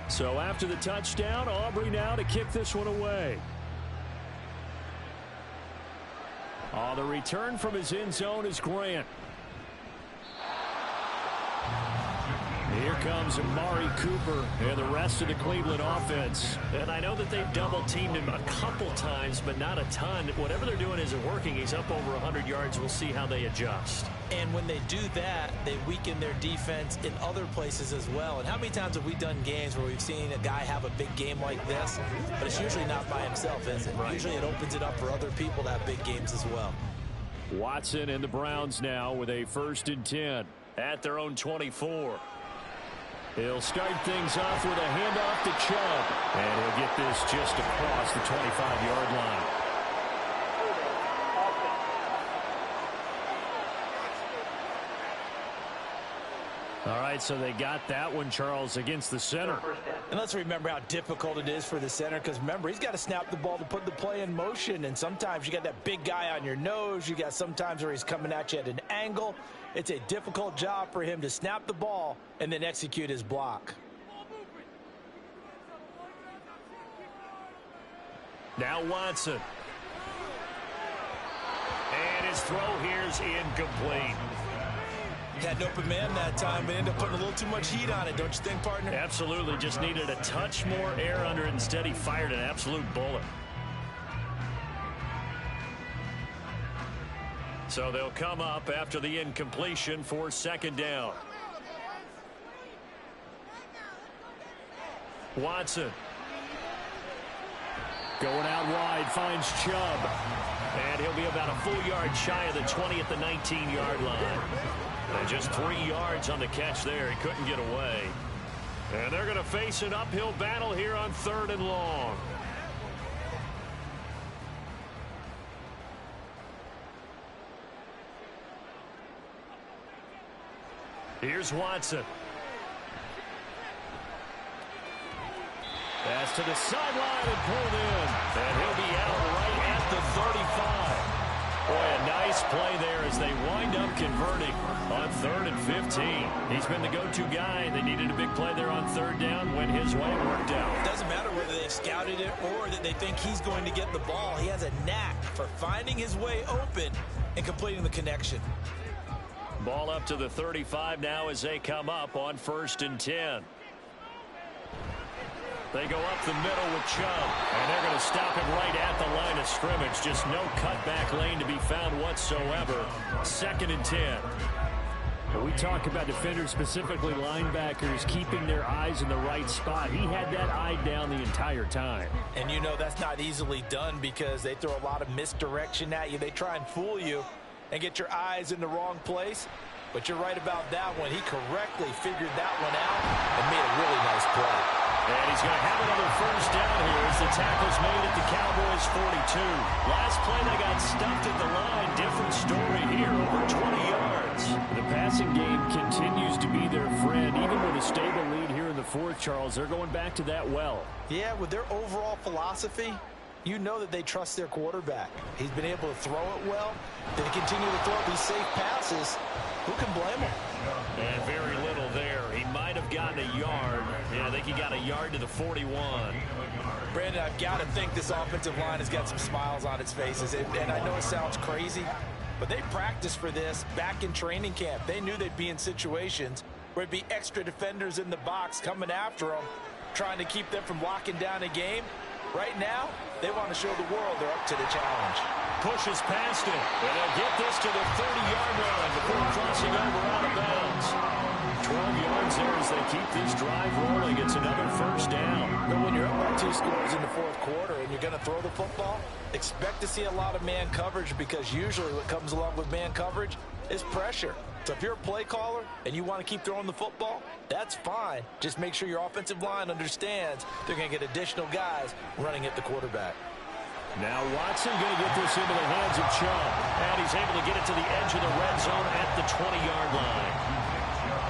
So after the touchdown, Aubrey now to kick this one away. The return from his end zone is Grant. Here comes Amari Cooper and the rest of the Cleveland offense. And I know that they've double-teamed him a couple times, but not a ton. Whatever they're doing isn't working. He's up over 100 yards. We'll see how they adjust. And when they do that, they weaken their defense in other places as well. And how many times have we done games where we've seen a guy have a big game like this, but it's usually not by himself, is it? Right. Usually it opens it up for other people to have big games as well. Watson and the Browns now with a 1st and 10 at their own 24. He'll start things off with a handoff to Chubb. And he'll get this just across the 25-yard line. All right, so they got that one, Charles, against the center. And let's remember how difficult it is for the center, because remember, he's got to snap the ball to put the play in motion. And sometimes you got that big guy on your nose. You got sometimes where he's coming at you at an angle. It's a difficult job for him to snap the ball and then execute his block. Now Watson. And his throw here is incomplete. Had an open man that time, but ended up putting a little too much heat on it, don't you think, partner? Absolutely. Just needed a touch more air under it. Instead, he fired an absolute bullet. So they'll come up after the incompletion for 2nd down. Watson. Going out wide, finds Chubb. And he'll be about a full yard shy of the 20 at the 19-yard line. And just 3 yards on the catch there. He couldn't get away. And they're going to face an uphill battle here on 3rd and long. Here's Watson. Pass to the sideline and pulled in. And he'll be out right at the 35. Boy, a nice play there as they wind up converting on 3rd and 15. He's been the go-to guy. They needed a big play there on 3rd down. Went his way. It worked out. It doesn't matter whether they've scouted it or that they think he's going to get the ball. He has a knack for finding his way open and completing the connection. Ball up to the 35 now as they come up on 1st and 10. They go up the middle with Chubb, and they're going to stop it right at the line of scrimmage. Just no cutback lane to be found whatsoever. 2nd and 10. When we talk about defenders, specifically linebackers, keeping their eyes in the right spot. He had that eye down the entire time. And you know that's not easily done because they throw a lot of misdirection at you. They try and fool you and get your eyes in the wrong place. But you're right about that one. He correctly figured that one out and made a really nice play. And he's going to have another 1st down here as the tackle's made at the Cowboys 42. Last play they got stuffed at the line. Different story here, over 20 yards. The passing game continues to be their friend. Even with a stable lead here in the 4th, Charles, they're going back to that well. Yeah, with their overall philosophy, you know that they trust their quarterback. He's been able to throw it well. They continue to throw these safe passes. Who can blame him? And very little there. He might have gotten a yard. Yeah, I think he got a yard to the 41. Brandon, I've got to think this offensive line has got some smiles on its faces. And I know it sounds crazy, but they practiced for this back in training camp. They knew they'd be in situations where it'd be extra defenders in the box coming after them, trying to keep them from locking down a game. Right now, they want to show the world they're up to the challenge. Pushes past it, and they'll get this to the 30-yard line before crossing over out of bounds. 12 yards there as they keep this drive rolling. It's another 1st down. But when you're up by 2 scores in the 4th quarter and you're going to throw the football, expect to see a lot of man coverage because usually what comes along with man coverage is pressure. So if you're a play caller and you want to keep throwing the football, that's fine. Just make sure your offensive line understands they're going to get additional guys running at the quarterback. Now Watson going to get this into the hands of Chubb. And he's able to get it to the edge of the red zone at the 20-yard line.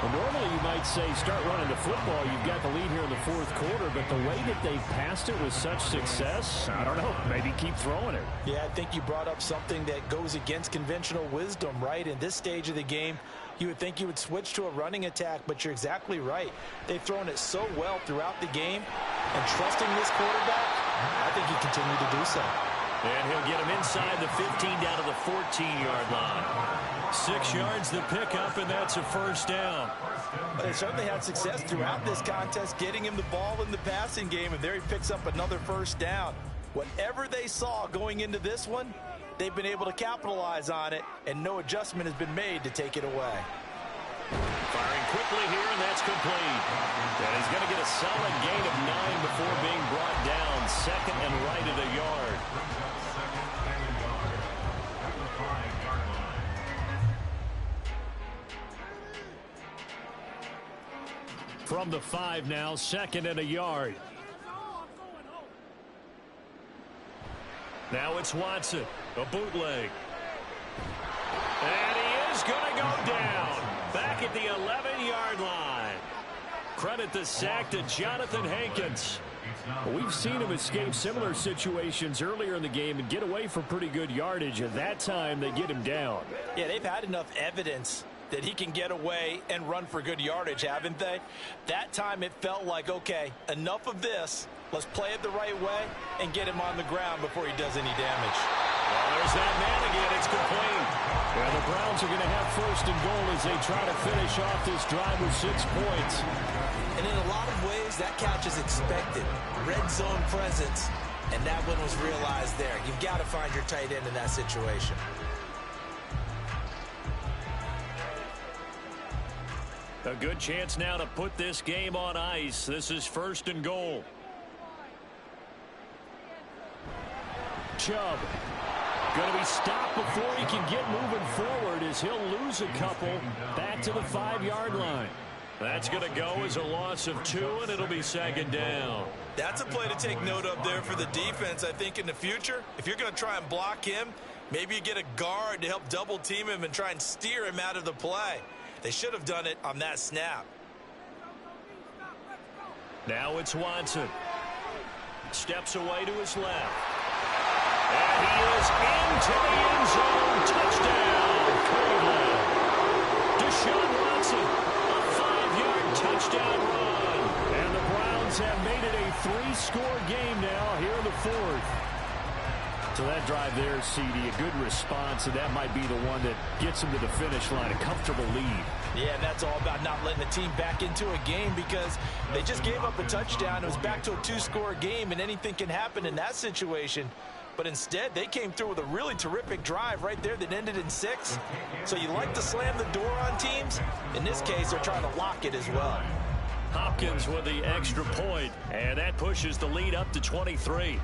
Well, normally you might say start running the football. You've got the lead here in the 4th quarter, but the way that they've passed it with such success, I don't know, maybe keep throwing it. Yeah, I think you brought up something that goes against conventional wisdom, right? In this stage of the game, you would think you would switch to a running attack, but you're exactly right. They've thrown it so well throughout the game, and trusting this quarterback, I think he continued to do so. And he'll get him inside the 15 down to the 14-yard line. 6 yards the pickup, and that's a 1st down. They certainly had success throughout this contest, getting him the ball in the passing game, and there he picks up another 1st down. Whatever they saw going into this one, they've been able to capitalize on it, and no adjustment has been made to take it away. Firing quickly here, and that's complete. And he's going to get a solid gain of 9 before being brought down. 2nd and right at a yard. From the 5 now, 2nd and a yard. Now it's Watson, a bootleg. And he is going to go down. Back at the 11-yard line. Credit the sack to Jonathan Hankins. We've seen him escape similar situations earlier in the game and get away for pretty good yardage. At that time, they get him down. Yeah, they've had enough evidence that he can get away and run for good yardage, haven't they? That time it felt like, okay, enough of this. Let's play it the right way and get him on the ground before he does any damage. Well, there's that man again. It's complete. Well, the Browns are going to have 1st and goal as they try to finish off this drive with 6 points. And in a lot of ways, that catch is expected. Red zone presence, and that one was realized there. You've got to find your tight end in that situation. A good chance now to put this game on ice. This is 1st and goal. Chubb going to be stopped before he can get moving forward as he'll lose a couple back to the 5-yard line. That's going to go as a loss of 2, and it'll be 2nd down. That's a play to take note of there for the defense. I think in the future, if you're going to try and block him, maybe you get a guard to help double team him and try and steer him out of the play. They should have done it on that snap. Now it's Watson. Steps away to his left. And he is into the end zone. Touchdown, Cleveland. Deshaun Watson, a 5-yard touchdown run. And the Browns have made it a 3-score game now here in the 4th. So that drive there, CD, a good response, and that might be the one that gets them to the finish line, a comfortable lead. Yeah, and that's all about not letting the team back into a game because they just gave up a touchdown. It was back to a 2-score game, and anything can happen in that situation. But instead, they came through with a really terrific drive right there that ended in 6. So you like to slam the door on teams. In this case, they're trying to lock it as well. Hopkins with the extra point, and that pushes the lead up to 23.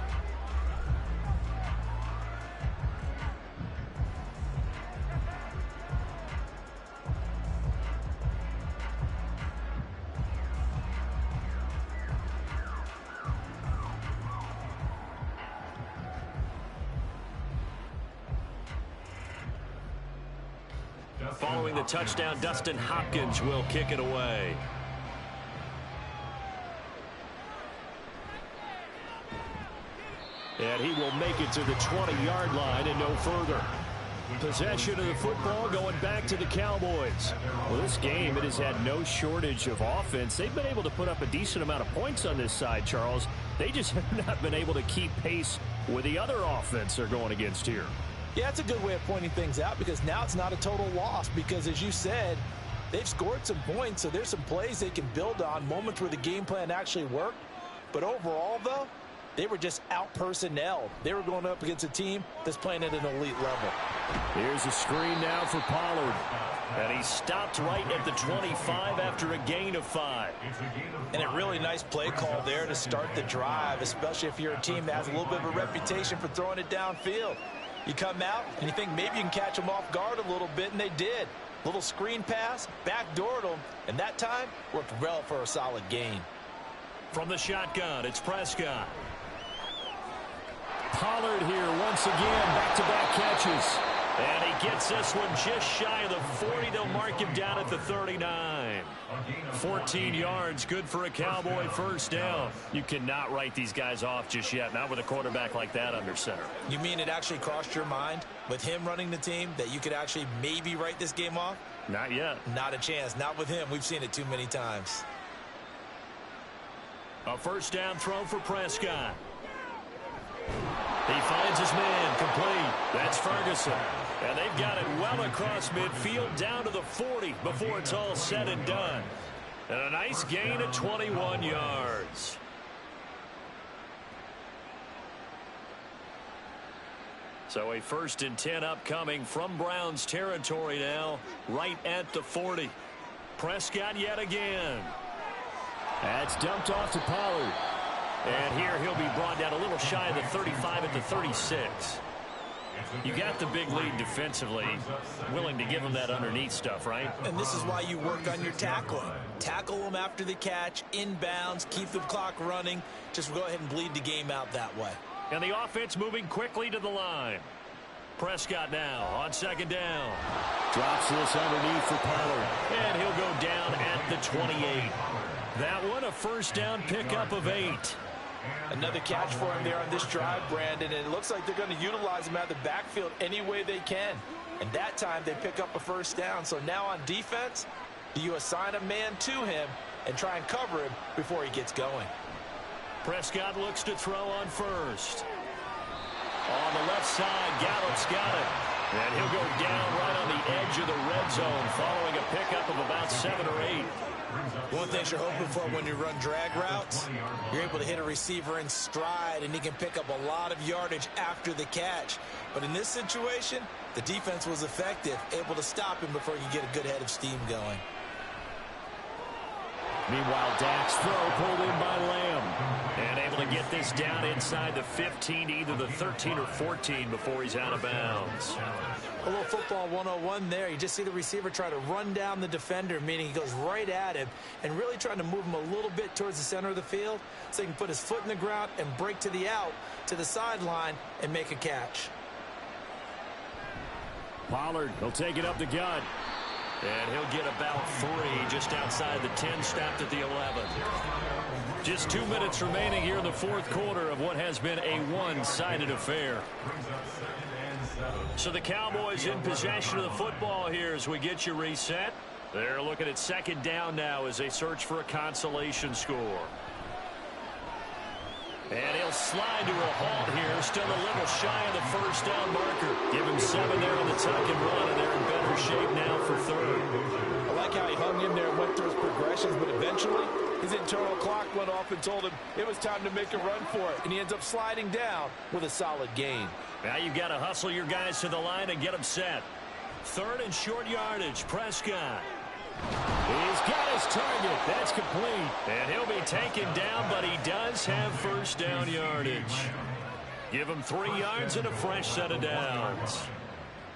Following the touchdown, Dustin Hopkins will kick it away. And he will make it to the 20-yard line and no further. Possession of the football going back to the Cowboys. Well, this game, it has had no shortage of offense. They've been able to put up a decent amount of points on this side, Charles. They just have not been able to keep pace with the other offense they're going against here. Yeah, it's a good way of pointing things out because now it's not a total loss because, as you said, they've scored some points, so there's some plays they can build on, moments where the game plan actually worked. But overall, though, they were just out-personnelled. They were going up against a team that's playing at an elite level. Here's a screen now for Pollard. And he stopped right at the 25 after a gain of 5. And a really nice play call there to start the drive, especially if you're a team that has a little bit of a reputation for throwing it downfield. You come out and you think maybe you can catch them off guard a little bit, and they did. Little screen pass, backdoored them, and that time worked well for a solid gain. From the shotgun, it's Prescott. Pollard here once again, back-to-back catches. And he gets this one just shy of the 40. They'll mark him down at the 39. 14 yards, good for a Cowboy first down. You cannot write these guys off just yet, not with a quarterback like that under center. You mean it actually crossed your mind with him running the team that you could actually maybe write this game off? Not yet. Not a chance. Not with him. We've seen it too many times. A first down throw for Prescott. He finds his man complete. That's Ferguson. And they've got it well across midfield down to the 40 before it's all said and done. And a nice gain of 21 yards. So a 1st and 10 upcoming from Browns territory now, right at the 40. Prescott yet again. That's dumped off to Pollard. And here he'll be brought down a little shy of the 35 at the 36. You got the big lead defensively, willing to give him that underneath stuff, right? And this is why you work on your tackling. Tackle them after the catch, inbounds, keep the clock running. Just go ahead and bleed the game out that way. And the offense moving quickly to the line. Prescott now on 2nd down. Drops this underneath for Pollard. And he'll go down at the 28. That one a first down pickup of 8. Another catch for him there on this drive, Brandon, and it looks like they're going to utilize him out of the backfield any way they can. And that time they pick up a first down. So now on defense, do you assign a man to him and try and cover him before he gets going? Prescott looks to throw on first. On the left side, Gallup's got it. And he'll go down right on the edge of the red zone following a pickup of about 7 or 8. One thing you're hoping for when you run drag routes, you're able to hit a receiver in stride, and he can pick up a lot of yardage after the catch. But in this situation, the defense was effective, able to stop him before he could get a good head of steam going. Meanwhile, Dak's throw pulled in by Lamb. And able to get this down inside the 15, either the 13 or 14 before he's out of bounds. A little football 101 there. You just see the receiver try to run down the defender, meaning he goes right at him and really trying to move him a little bit towards the center of the field so he can put his foot in the ground and break to the out, to the sideline, and make a catch. Pollard, he'll take it up the gut. And he'll get about 3 just outside the 10, stopped at the 11. Just 2 minutes remaining here in the fourth quarter of what has been a one-sided affair. So the Cowboys in possession of the football here as we get you reset. They're looking at second down now as they search for a consolation score. And he'll slide to a halt here, still a little shy of the first down marker. Give him 7 there on the tuck and run, and they're in better shape now for third. I like how he hung in there and went through his progressions, but eventually his internal clock went off and told him it was time to make a run for it, and he ends up sliding down with a solid gain. Now you've got to hustle your guys to the line and get them set. Third and short yardage, Prescott. He's got his target. That's complete. And he'll be taken down, but he does have first down yardage. Give him 3 yards and a fresh set of downs.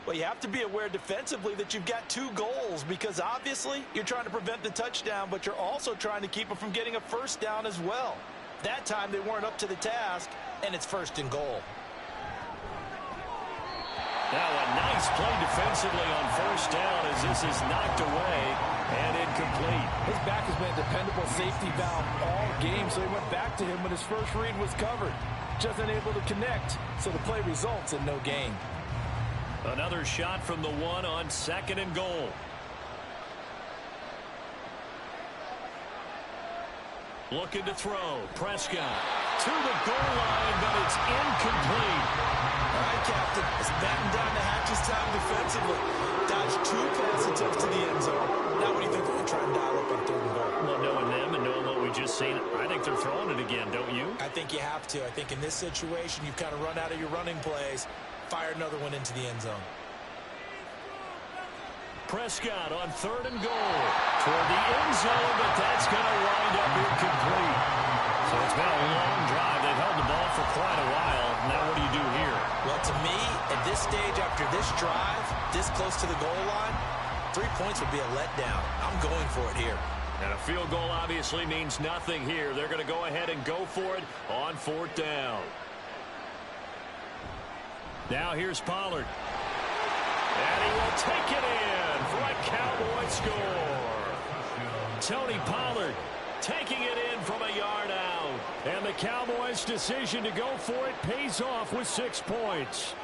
Well, you have to be aware defensively that you've got 2 goals because obviously you're trying to prevent the touchdown, but you're also trying to keep them from getting a first down as well. That time they weren't up to the task, and it's first and goal. Now a nice play defensively on first down as this is knocked away and incomplete. His back has been a dependable safety valve all game, so he went back to him when his first read was covered. Just unable to connect, so the play results in no gain. Another shot from the 1 on second and goal. Looking to throw. Prescott to the goal line, but it's incomplete. All right, Captain. It's batten down the hatches time defensively. Dodged 2 pass attempts to the end zone. Now what do you think they're going to try and dial up on third and goal? Well, knowing them and knowing what we just seen, I think they're throwing it again, don't you? I think you have to. I think in this situation, you've kind of run out of your running plays. Fire another one into the end zone. Prescott on third and goal toward the end zone, but that's going to wind up incomplete. So it's been a long drive. They've held the ball for quite a while. Now what do you do here? Well, to me, at this stage, after this drive, this close to the goal line, 3 points would be a letdown. I'm going for it here. And a field goal obviously means nothing here. They're going to go ahead and go for it on fourth down. Now here's Pollard. And he will take it in for a Cowboy score. Tony Pollard taking it in from a yard out. And the Cowboys' decision to go for it pays off with 6 points.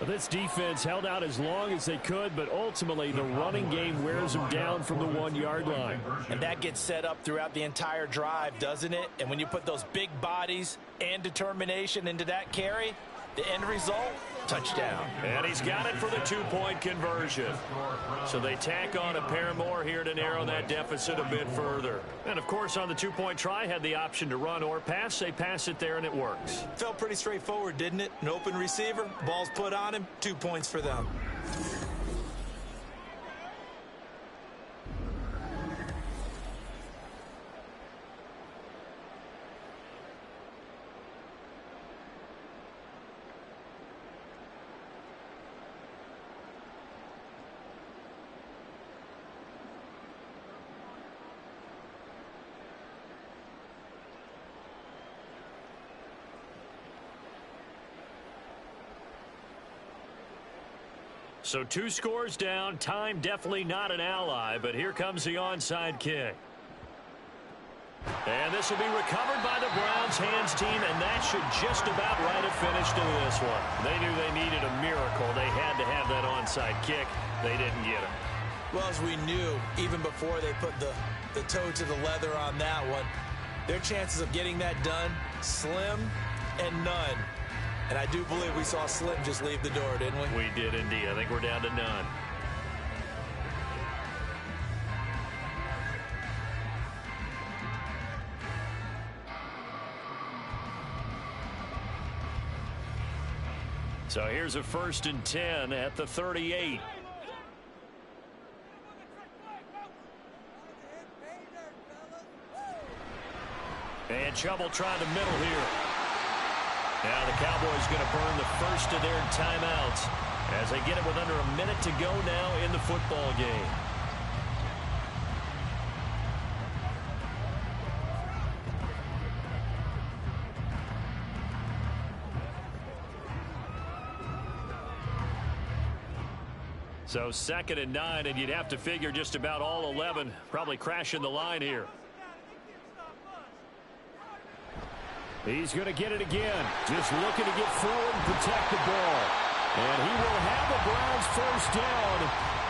This defense held out as long as they could, but ultimately the running game wears them down from the 1-yard line. And that gets set up throughout the entire drive, doesn't it? And when you put those big bodies and determination into that carry, the end result, touchdown. And he's got it for the 2-point conversion. So they tack on a pair more here to narrow that deficit a bit further. And, of course, on the 2-point try, had the option to run or pass. They pass it there, and it works. Felt pretty straightforward, didn't it? An open receiver, ball's put on him, 2 points for them. So 2 scores down. Time definitely not an ally, but here comes the onside kick. And this will be recovered by the Browns hands team, and that should just about write a finish to this one. They knew they needed a miracle. They had to have that onside kick. They didn't get it. Well, as we knew, even before they put the toe to the leather on that one, their chances of getting that done, slim and none. And I do believe we saw Slim just leave the door, didn't we? We did indeed. I think we're down to none. So here's a 1st and 10 at the 38. And Chubb trying to middle here. Now the Cowboys going to burn the first of their timeouts as they get it with under a minute to go now in the football game. So 2nd and 9, and you'd have to figure just about all 11 probably crashing the line here. He's going to get it again. Just looking to get forward and protect the ball. And he will have the Browns first down.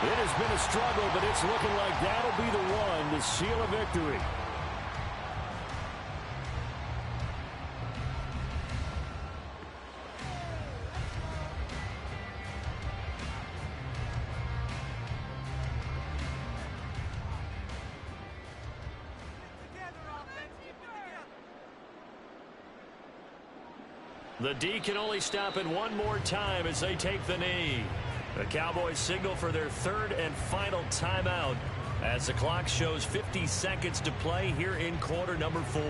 It has been a struggle, but it's looking like that'll be the one to seal a victory. The D can only stop it one more time as they take the knee. The Cowboys signal for their third and final timeout as the clock shows 50 seconds to play here in quarter number 4.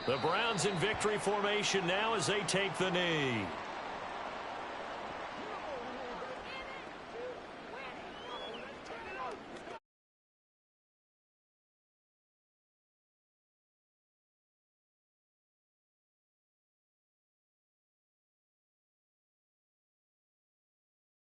The Browns in victory formation now as they take the knee.